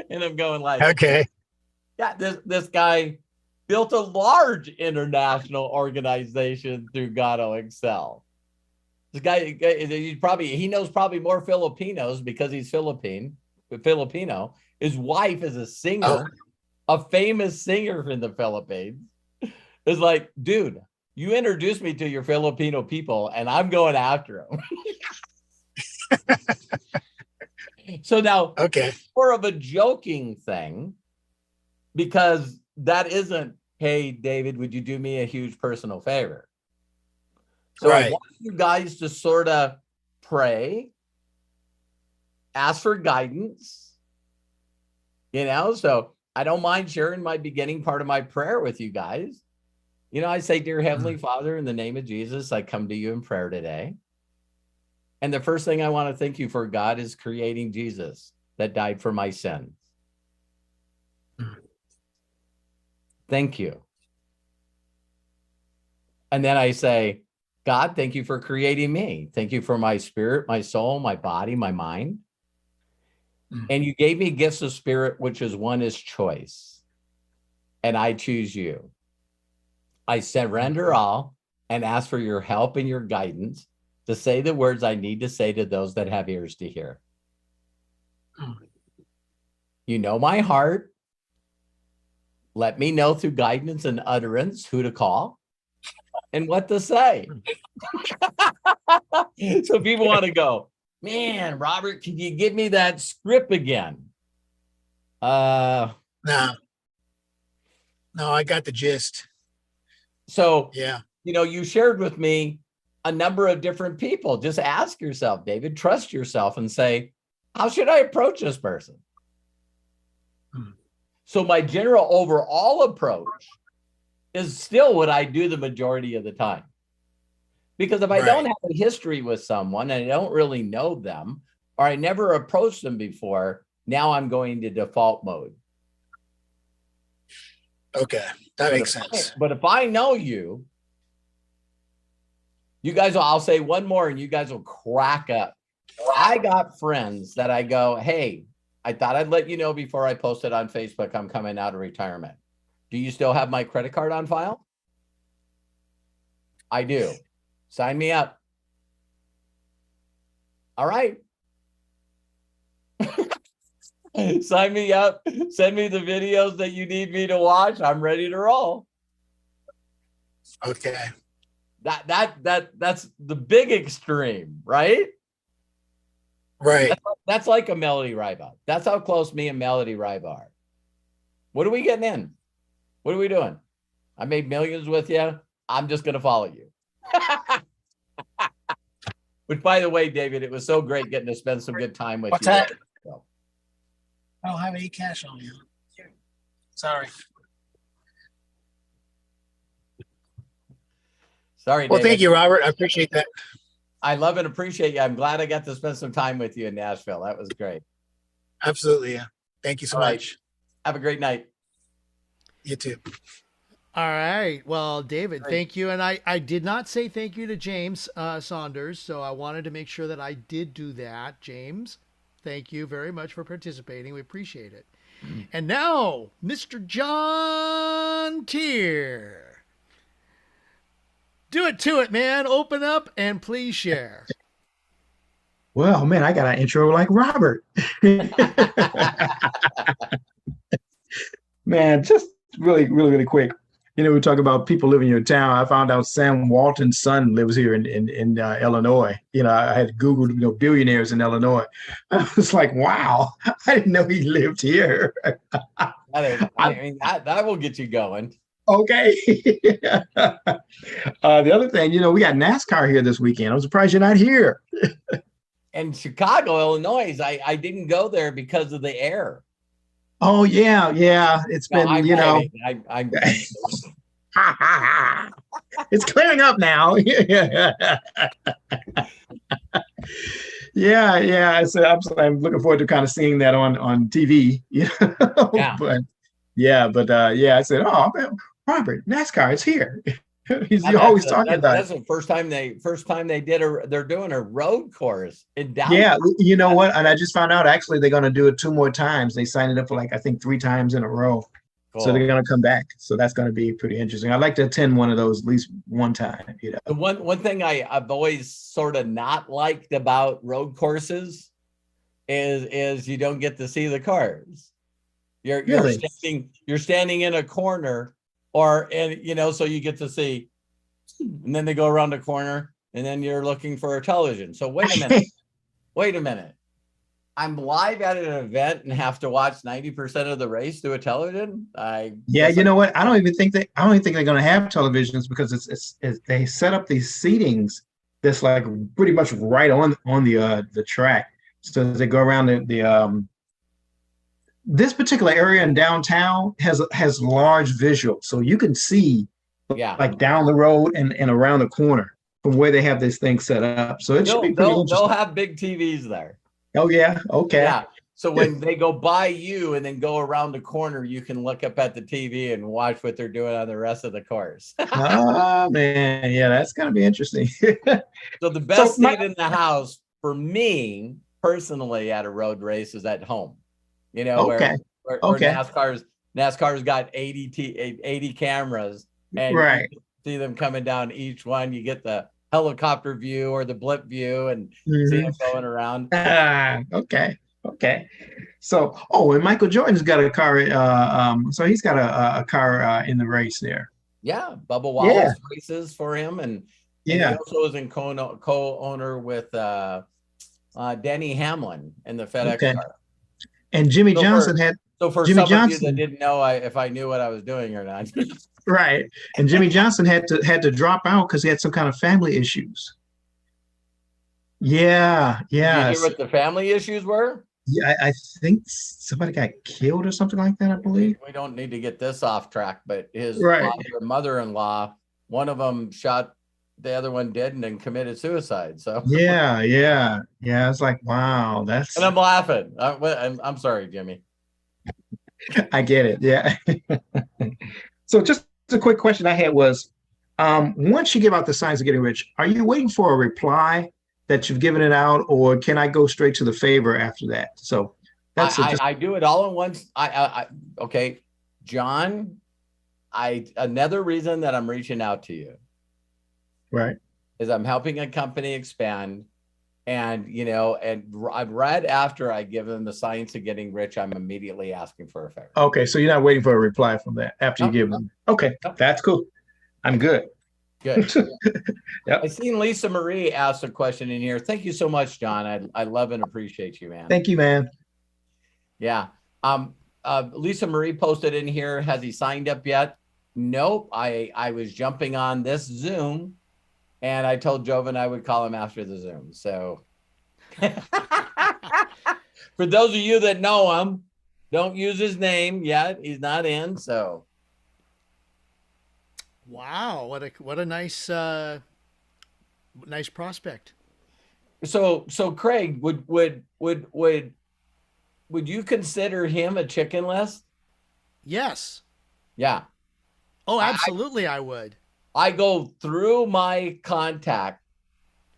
And I'm going like, okay. Yeah, this guy built a large international organization through Gato Excel. This guy, he knows probably more Filipinos because he's Filipino. His wife is a singer, a famous singer in the Philippines. It's like, dude, you introduced me to your Filipino people and I'm going after them. So now, it's more of a joking thing because that isn't, hey, David, would you do me a huge personal favor? So I want you guys to sort of pray, ask for guidance, So I don't mind sharing my beginning part of my prayer with you guys. I say, dear Heavenly Father, in the name of Jesus, I come to you in prayer today. And the first thing I want to thank you for, God, is creating Jesus that died for my sins. Thank you. And then I say, God, thank you for creating me. Thank you for my spirit, my soul, my body, my mind. And you gave me gifts of spirit, which is one is choice. And I choose you. I surrender all and ask for your help and your guidance to say the words I need to say to those that have ears to hear. You know my heart. Let me know through guidance and utterance who to call and what to say. So people want to go, man, Robert, can you give me that script again? No, I got the gist. So, Yeah. You shared with me a number of different people. Just ask yourself, David, trust yourself and say, how should I approach this person? So my general overall approach is still what I do the majority of the time. Because if I don't have a history with someone and I don't really know them, or I never approached them before, now I'm going to default mode. Okay, that makes sense. But if I know you guys will, I'll say one more and you guys will crack up. I got friends that I go, hey, I thought I'd let you know before I posted on Facebook, I'm coming out of retirement. Do you still have my credit card on file? I do. Sign me up. All right. Sign me up. Send me the videos that you need me to watch. I'm ready to roll. Okay. That's the big extreme, right? Right. That's like a Melody Ryba. That's how close me and Melody Ryba are. What are we getting in? What are we doing? I made millions with you. I'm just going to follow you. Which, by the way, David, it was so great getting to spend some good time with What's you. that? I don't have any cash on you. Sorry. Sorry, Well, David. thank you, Robert. I appreciate that. I love and appreciate you. I'm glad I got to spend some time with you in Nashville. That was great. Absolutely. Yeah. Thank you so much. Have a great night. You too. All right. Well, David, thank you. And I did not say thank you to James Saunders, so I wanted to make sure that I did do that. James, thank you very much for participating. We appreciate it. And now, Mr. John Tier. Do it to it, man. Open up and please share. Well, man, I got an intro like Robert. Man, just really quick. We talk about people living in your town. I found out Sam Walton's son lives here in Illinois. I had Googled, billionaires in Illinois. I was like, wow, I didn't know he lived here. That will get you going. Okay. The other thing, we got NASCAR here this weekend. I'm surprised you're not here. And Chicago, Illinois, I didn't go there because of the air. Oh yeah. It's been, it's clearing up now. Yeah. So I'm looking forward to kind of seeing that on TV. Yeah. But I said, oh man, Robert, NASCAR is here. He's always talking about it. That's the first time they they're doing a road course in Dallas. Yeah, you know what? And I just found out actually they're going to do it 2 more times. They signed it up for I think 3 times in a row. Cool. So they're going to come back. So that's going to be pretty interesting. I'd like to attend one of those at least one time. The one thing I've always sort of not liked about road courses is you don't get to see the cars. You're standing in a corner. So you get to see, and then they go around the corner, and then you're looking for a television. So wait a minute. I'm live at an event and have to watch 90% of the race through a television. You know what? I don't even think they're going to have televisions because it's they set up these seatings that's pretty much right on the track. So as they go around this particular area in downtown has large visuals, so you can see Yeah. like down the road and around the corner from where they have this thing set up. So it should be pretty They'll interesting. have big TVs there. Oh yeah, okay. Yeah. So when they go by you and then go around the corner, you can look up at the TV and watch what they're doing on the rest of the course. Oh man, yeah, that's gonna be interesting. So the best So my- seat in the house for me personally at a road race is at home. You know, Okay. where Okay. NASCAR's got 80 cameras, and Right. you see them coming down each one. You get the helicopter view or the blip view and see Mhm. them going around. Okay. Okay. So, oh, and Michael Jordan's got a car. So he's got a car in the race there. Yeah, Bubba Wallace Yeah. races for him, and he Yeah. also is in co-owner with Denny Hamlin in the FedEx Okay. car. And Jimmy So Johnson had So for Jimmy some of you Johnson. that didn't know if I knew what I was doing or not. right, and Jimmy Johnson had to drop out because he had some kind of family issues. Yeah. Did you Yeah. hear what the family issues were? Yeah, I think somebody got killed or something like that, I believe. We don't need to get this off track, but his Right. mother-in-law, one of them shot, the other one didn't, and committed suicide. So Yeah. It's like, wow, that's and I'm laughing. I'm sorry, Jimmy. I get it. Yeah. So just a quick question I had was, once you give out the signs of getting rich, are you waiting for a reply that you've given it out, or can I go straight to the favor after that? So that's I do it all at once. Okay, John. Another reason that I'm reaching out to you right. is I'm helping a company expand, and right after I give them the science of getting rich, I'm immediately asking for a favor. Okay, so you're not waiting for a reply from that after you No, give no. them. Okay, No. that's cool. I'm good. Good. Yep. I seen Lisa Marie ask a question in here. Thank you so much, John. I love and appreciate you, man. Thank you, man. Yeah. Lisa Marie posted in here. Has he signed up yet? Nope. I was jumping on this Zoom, and I told Jovan I would call him after the Zoom. So for those of you that know him, don't use his name yet. He's not in. So Wow, what a nice nice prospect. so Craig, would you consider him a chicken list? Yes. Yeah. Oh, absolutely, I would. I go through my contact,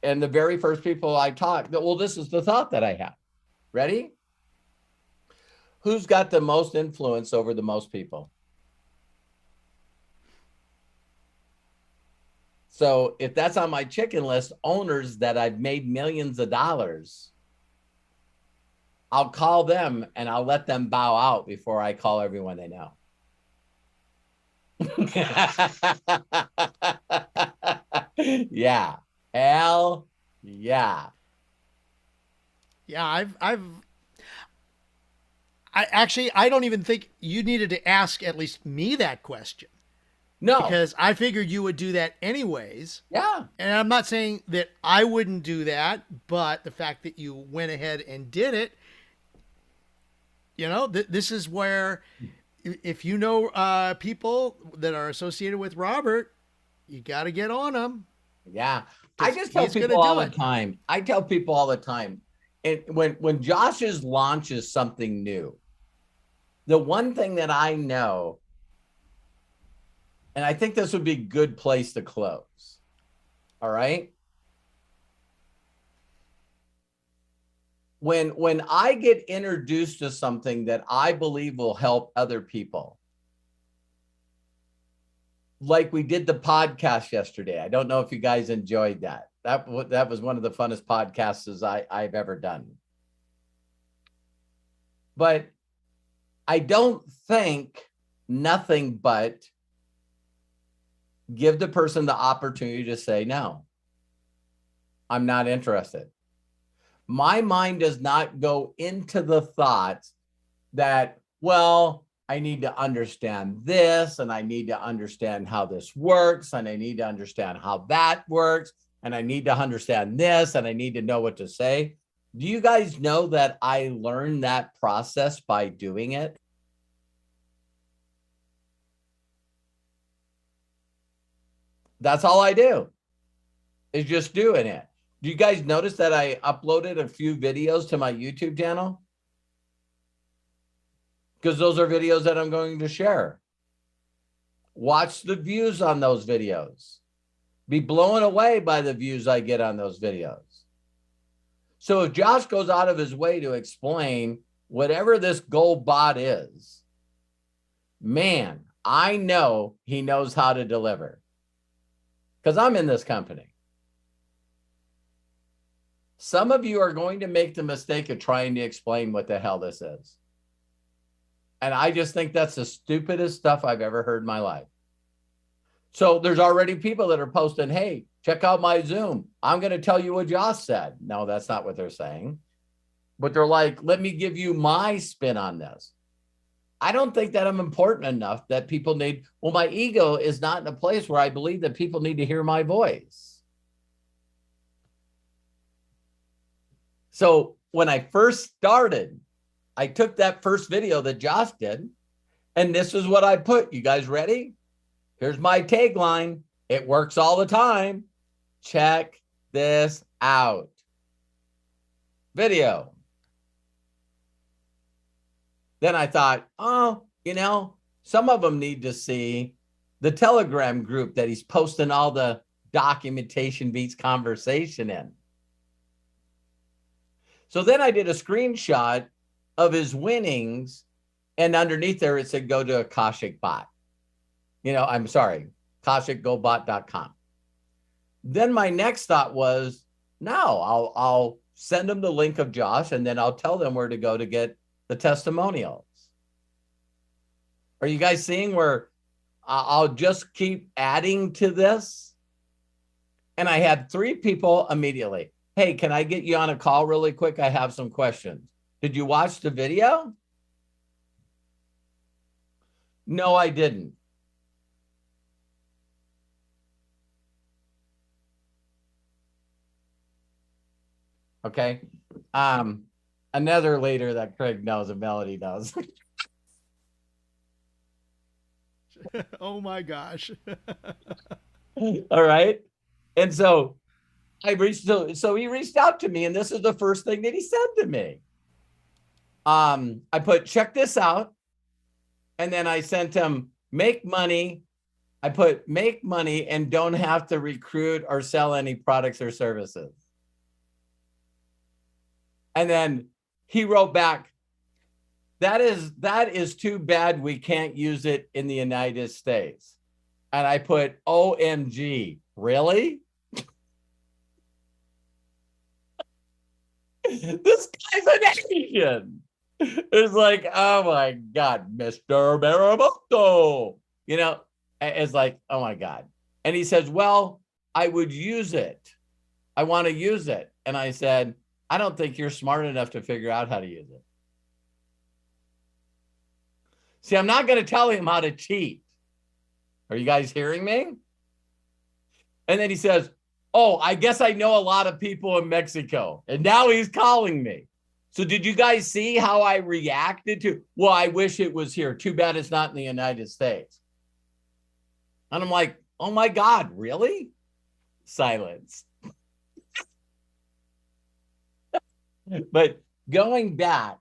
and the very first people I talk, well, this is the thought that I have. Ready? Who's got the most influence over the most people? So if that's on my chicken list, owners that I've made millions of dollars, I'll call them and I'll let them bow out before I call everyone they know. Yeah. Hell yeah. Yeah, I don't even think you needed to ask at least me that question, No. because I figured you would do that anyways. Yeah. And I'm not saying that I wouldn't do that, but the fact that you went ahead and did it, this is where, if you know people that are associated with Robert, you got to get on them. Yeah. I just tell he's gonna people all do the it. time. I tell people all the time. And when Josh's launches something new, the one thing that I know, and I think this would be a good place to close. All right. When I get introduced to something that I believe will help other people, like we did the podcast yesterday. I don't know if you guys enjoyed that. That was one of the funnest podcasts I've ever done. But I don't think nothing but give the person the opportunity to say, no, I'm not interested. My mind does not go into the thoughts that, well, I need to understand this, and I need to understand how this works, and I need to understand how that works, and I need to understand this, and I need to know what to say. Do you guys know that I learned that process by doing it? That's all I do, is just doing it. Do you guys notice that I uploaded a few videos to my YouTube channel? Because those are videos that I'm going to share. Watch the views on those videos. Be blown away by the views I get on those videos. So if Josh goes out of his way to explain whatever this gold bot is, man, I know he knows how to deliver. Because I'm in this company. Some of you are going to make the mistake of trying to explain what the hell this is. And I just think that's the stupidest stuff I've ever heard in my life. So there's already people that are posting, hey, check out my Zoom. I'm going to tell you what Josh said. No, that's not what they're saying. But they're like, let me give you my spin on this. I don't think that I'm important enough that people need, well, my ego is not in a place where I believe that people need to hear my voice. So when I first started, I took that first video that Josh did, and this is what I put. You guys ready? Here's my tagline. It works all the time. Check this out. Video. Then I thought, oh, you know, some of them need to see the Telegram group that he's posting all the documentation beats conversation in. So then I did a screenshot of his winnings, and underneath there it said go to Akashic Bot. You know, I'm sorry, AkashicGoBot.com. Then my next thought was, no, I'll send them the link of Josh, and then I'll tell them where to go to get the testimonials. Are you guys seeing where I'll just keep adding to this? And I had 3 people immediately. Hey, can I get you on a call really quick? I have some questions. Did you watch the video? No, I didn't. Okay. Another leader that Craig knows and Melody knows. Oh my gosh. All right. And so I reached, so he reached out to me, and this is the first thing that he said to me. I put, check this out. And then I sent him, make money. I put, make money and don't have to recruit or sell any products or services. And then he wrote back, that is too bad we can't use it in the United States. And I put, OMG, really? This guy's an Asian. It's like, oh my God, Mr. Maramoto. You know, it's like, oh my God. And he says, well, I would use it. I want to use it. And I said, I don't think you're smart enough to figure out how to use it. See, I'm not going to tell him how to cheat. Are you guys hearing me? And then he says, oh, I guess I know a lot of people in Mexico. And now he's calling me. So did you guys see how I reacted to, well, I wish it was here. Too bad it's not in the United States. And I'm like, oh my God, really? Silence. But going back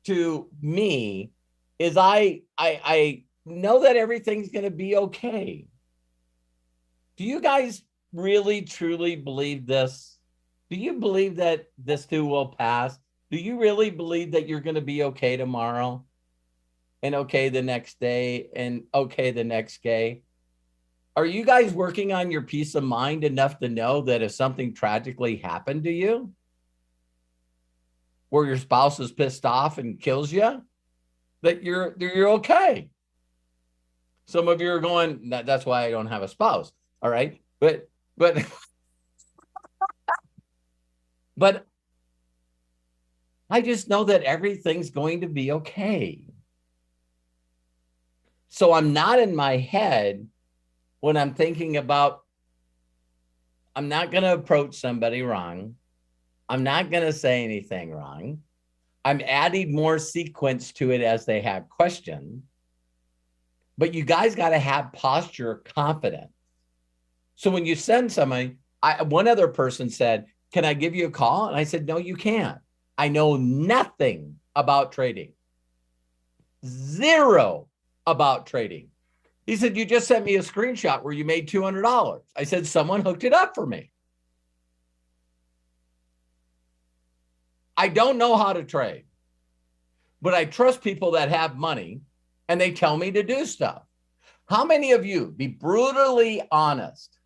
to me is I know that everything's going to be okay. Do you guys really, truly believe this? Do you believe that this too will pass? Do you really believe that you're going to be okay tomorrow and okay the next day and okay the next day? Are you guys working on your peace of mind enough to know that if something tragically happened to you, where your spouse is pissed off and kills you, that you're okay? Some of you are going, that's why I don't have a spouse. All right. But but I just know that everything's going to be okay. So I'm not in my head when I'm thinking about, I'm not going to approach somebody wrong. I'm not going to say anything wrong. I'm adding more sequence to it as they have questions. But you guys got to have posture confidence. So when you send somebody, one other person said, can I give you a call? And I said, no, you can't. I know nothing about trading. Zero about trading. He said, you just sent me a screenshot where you made $200. I said, someone hooked it up for me. I don't know how to trade, but I trust people that have money and they tell me to do stuff. How many of you, be brutally honest?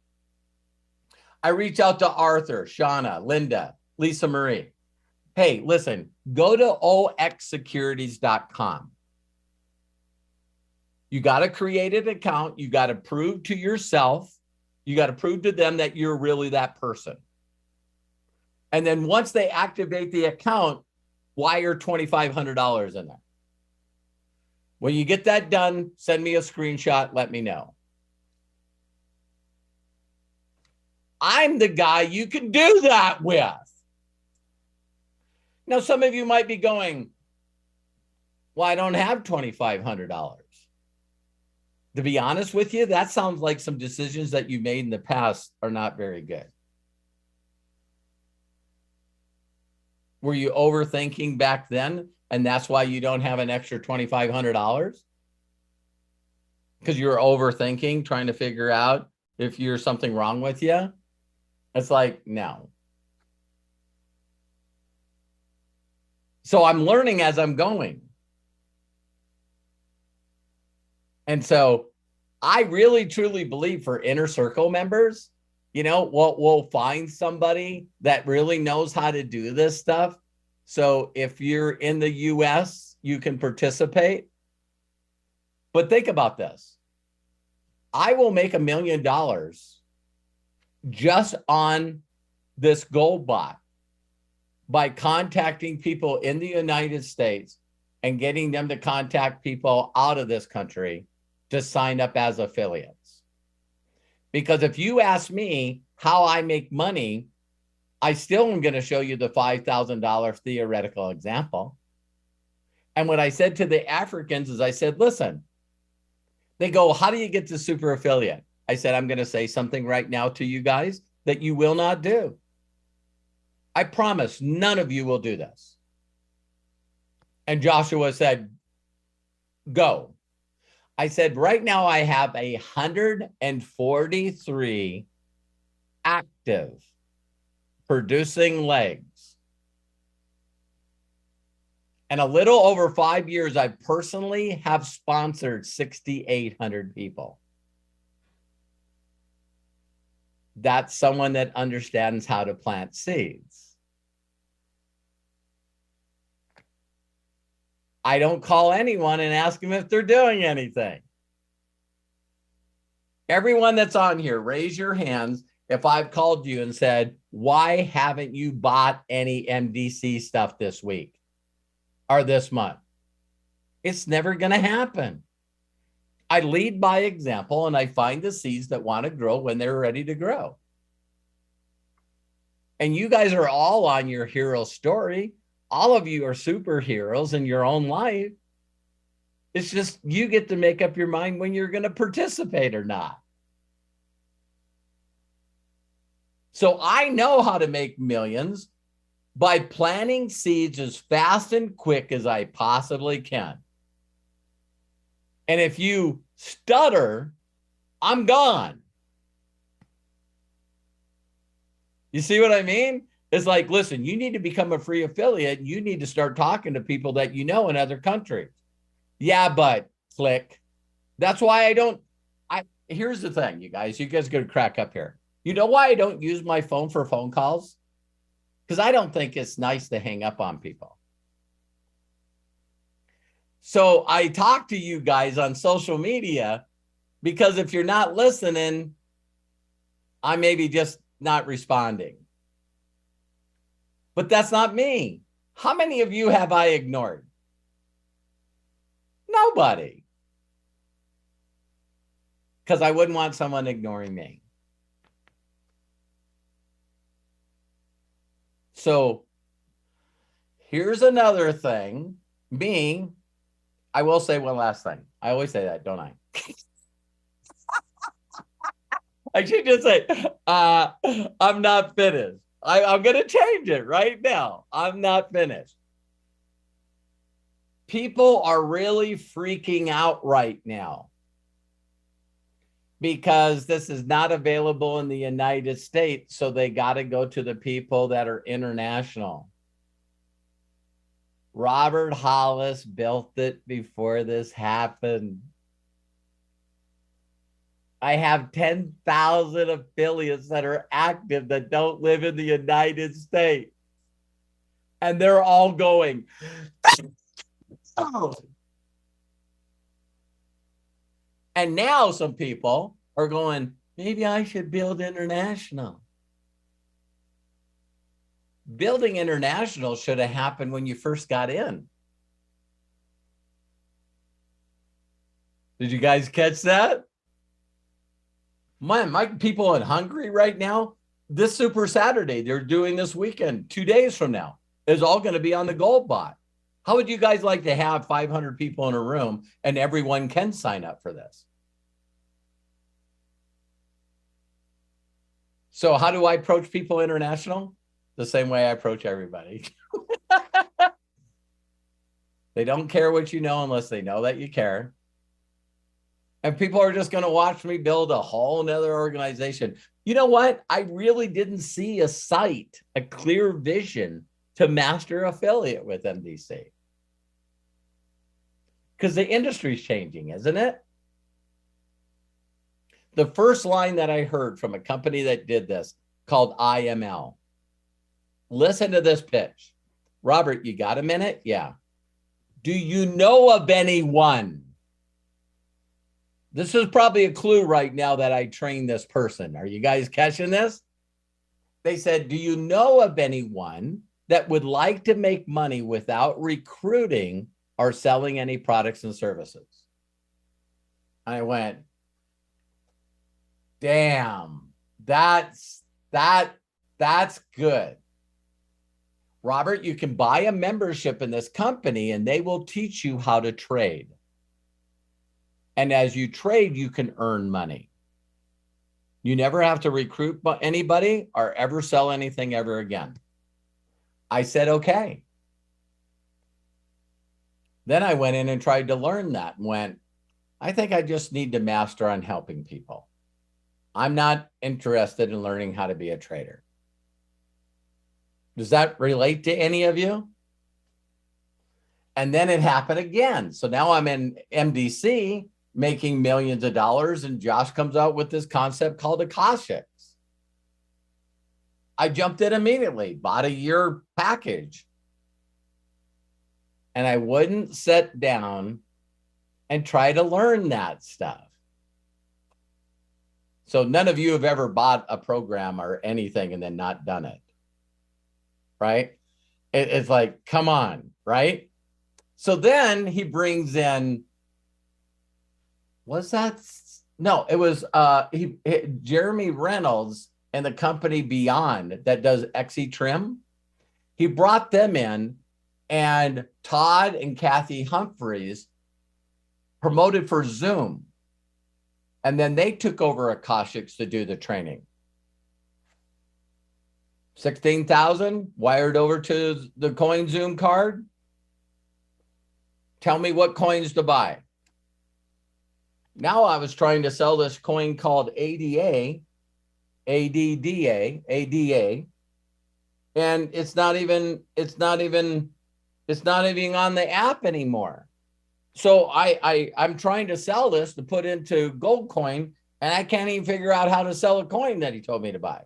I reach out to Arthur, Shauna, Linda, Lisa Marie. Hey, listen, go to oxsecurities.com. You got to create an account. You got to prove to yourself, you got to prove to them that you're really that person. And then once they activate the account, wire $2,500 in there. When you get that done, send me a screenshot, let me know. I'm the guy you can do that with. Now, some of you might be going, well, I don't have $2,500. To be honest with you, that sounds like some decisions that you made in the past are not very good. Were you overthinking back then? And that's why you don't have an extra $2,500? Because you're overthinking, trying to figure out if there's something wrong with you? It's like, no. So I'm learning as I'm going. And so I really, truly believe for Inner Circle members, you know, we'll find somebody that really knows how to do this stuff. So if you're in the US, you can participate. But think about this. I will make $1 million just on this gold bot by contacting people in the United States and getting them to contact people out of this country to sign up as affiliates. Because if you ask me how I make money, I still am going to show you the $5,000 theoretical example. And what I said to the Africans is I said, listen, they go, how do you get to super affiliate? I said, I'm going to say something right now to you guys that you will not do. I promise none of you will do this. And Joshua said, go. I said, right now I have 143 active producing legs. And a little over 5 years, I personally have sponsored 6,800 people. That's someone that understands how to plant seeds. I don't call anyone and ask them if they're doing anything. Everyone that's on here, raise your hands if I've called you and said, why haven't you bought any MDC stuff this week or this month? It's never going to happen. I lead by example and I find the seeds that want to grow when they're ready to grow. And you guys are all on your hero story. All of you are superheroes in your own life. It's just you get to make up your mind when you're going to participate or not. So I know how to make millions by planting seeds as fast and quick as I possibly can. And if you stutter, I'm gone. You see what I mean? It's like, listen, you need to become a free affiliate. You need to start talking to people that you know in other countries. Yeah, but click. That's why here's the thing, you guys going to crack up here. You know why I don't use my phone for phone calls? Because I don't think it's nice to hang up on people. So I talk to you guys on social media because if you're not listening, I may be just not responding. But that's not me. How many of you have I ignored? Nobody. Because I wouldn't want someone ignoring me. So here's another thing. I will say one last thing. I always say that, don't I? I should just say, I'm not finished. I'm going to change it right now. I'm not finished. People are really freaking out right now because this is not available in the United States. So they got to go to the people that are international. Robert Hollis built it before this happened. I have 10,000 affiliates that are active that don't live in the United States. And they're all going, oh. And now some people are going, maybe I should build international. Building international should have happened when you first got in. Did you guys catch that? My people in Hungary right now, this Super Saturday, they're doing this weekend, 2 days from now, is all going to be on the Gold Bot. How would you guys like to have 500 people in a room and everyone can sign up for this? So how do I approach people international? The same way I approach everybody. They don't care what you know unless they know that you care. And people are just going to watch me build a whole nother organization. You know what? I really didn't see a sight, a clear vision to master affiliate with MDC. Because the industry's changing, isn't it? The first line that I heard from a company that did this called IML. Listen to this pitch. Robert, you got a minute? Yeah. Do you know of anyone? This is probably a clue right now that I trained this person. Are you guys catching this? They said, do you know of anyone that would like to make money without recruiting or selling any products and services? I went, damn, that's good. Robert, you can buy a membership in this company and they will teach you how to trade. And as you trade, you can earn money. You never have to recruit anybody or ever sell anything ever again. I said, okay. Then I went in and tried to learn that and went, I think I just need to master on helping people. I'm not interested in learning how to be a trader. Does that relate to any of you? And then it happened again. So now I'm in MDC making millions of dollars, and Josh comes out with this concept called Akashics. I jumped in immediately, bought a year package. And I wouldn't sit down and try to learn that stuff. So none of you have ever bought a program or anything and then not done it, right? It's like, come on, right? So then he brings in, was that? No, it was Jeremy Reynolds and the company Beyond that does XE Trim. He brought them in, and Todd and Kathy Humphreys promoted for Zoom. And then they took over Akashics to do the training. 16,000 wired over to the coin Zoom card. Tell me what coins to buy. Now I was trying to sell this coin called ADA, and it's not even on the app anymore. So I'm trying to sell this to put into gold coin, and I can't even figure out how to sell a coin that he told me to buy.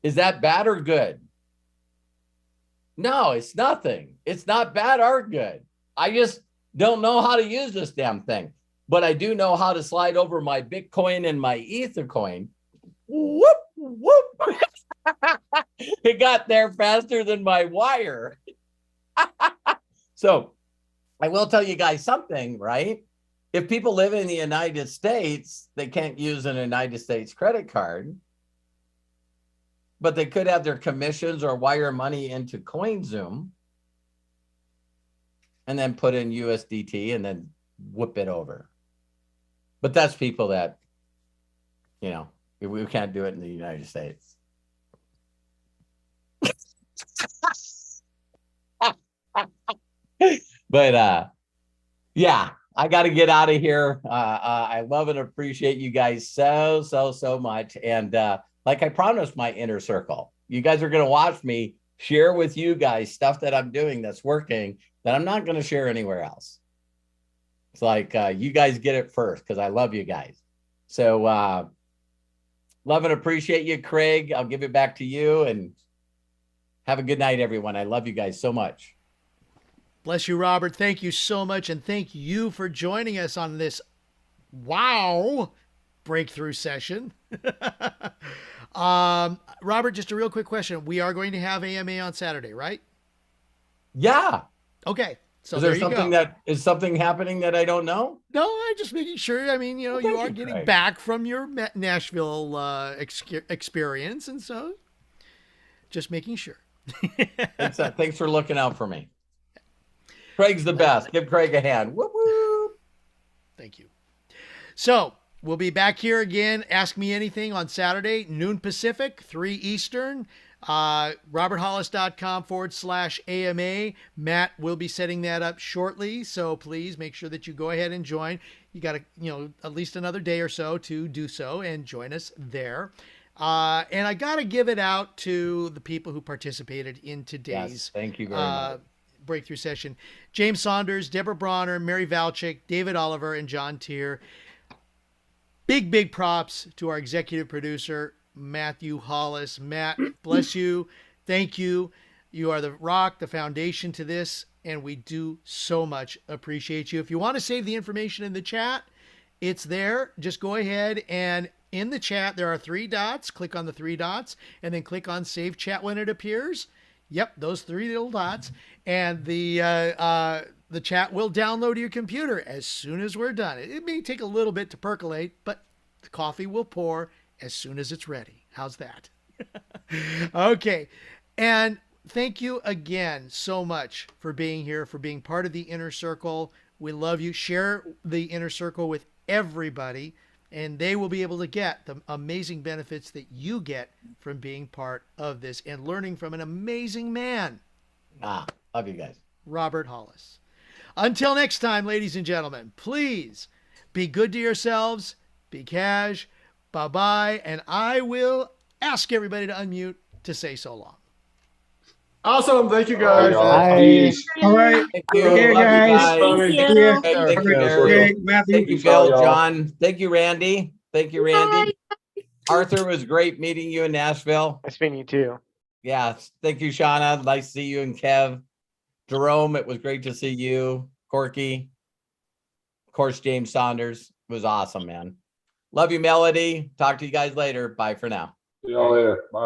Is that bad or good? No, it's nothing. It's not bad or good. I just don't know how to use this damn thing. But I do know how to slide over my Bitcoin and my Ether coin. Whoop, whoop. It got there faster than my wire. So I will tell you guys something, right? If people live in the United States, they can't use an United States credit card. but they could have their commissions or wire money into CoinZoom and then put in USDT and then whip it over. But that's people that, you know, we can't do it in the United States. But yeah, I got to get out of here. I love and appreciate you guys so much. And like I promised my inner circle, you guys are going to watch me share with you guys stuff that I'm doing that's working that I'm not going to share anywhere else. It's like you guys get it first because I love you guys. So love and appreciate you, Craig. I'll give it back to you and have a good night, everyone. I love you guys so much. Bless you, Robert. Thank you so much. And thank you for joining us on this wow breakthrough session. Robert, just a real quick question. We are going to have AMA on Saturday, right? Yeah. Okay. So is there something happening that I don't know? No, I'm just making sure. I mean, you know, you are getting Craig. back from your Nashville experience. And so just making sure. Thanks for looking out for me. Craig's the best. Give Craig a hand. Whoop, whoop. Thank you. So we'll be back here again. Ask Me Anything on Saturday, noon Pacific, 3 Eastern. roberthollis.com/AMA. Matt will be setting that up shortly. So please make sure that you go ahead and join. You got at least another day or so to do so and join us there. And I got to give it out to the people who participated in today's thank you very much. Breakthrough session. James Saunders, Deborah Bronner, Mary Valchik, David Oliver, and John Tier. Big props to our executive producer, Matthew Hollis. Matt, bless you. Thank you. You are the rock, the foundation to this, and we do so much appreciate you. If you want to save the information in the chat, it's there. Just go ahead and in the chat, there are 3 dots. Click on the 3 dots and then click on Save Chat when it appears. Yep, those 3 little dots. And the chat will download to your computer as soon as we're done. It may take a little bit to percolate, but the coffee will pour as soon as it's ready. How's that? Okay. And thank you again so much for being here, for being part of the Inner Circle. We love you. Share the Inner Circle with everybody, and they will be able to get the amazing benefits that you get from being part of this and learning from an amazing man. Love you guys. Robert Hollis. Until next time, ladies and gentlemen, please be good to yourselves, be cash, bye-bye, and I will ask everybody to unmute to say so long. Awesome. Thank you, guys. Bye. All right. Thank you. Okay, Love guys. you guys. Thank you. Thank you, Okay, Matthew. Thank you, Bill, John. Thank you, Randy. Thank you, Randy. Arthur, it was great meeting you in Nashville. Nice meeting you too. Yeah. Thank you, Shauna. Nice to see you and Kev. Jerome, it was great to see you. Corky. Of course, James Saunders. It was awesome, man. Love you, Melody. Talk to you guys later. Bye for now. See y'all later. Bye.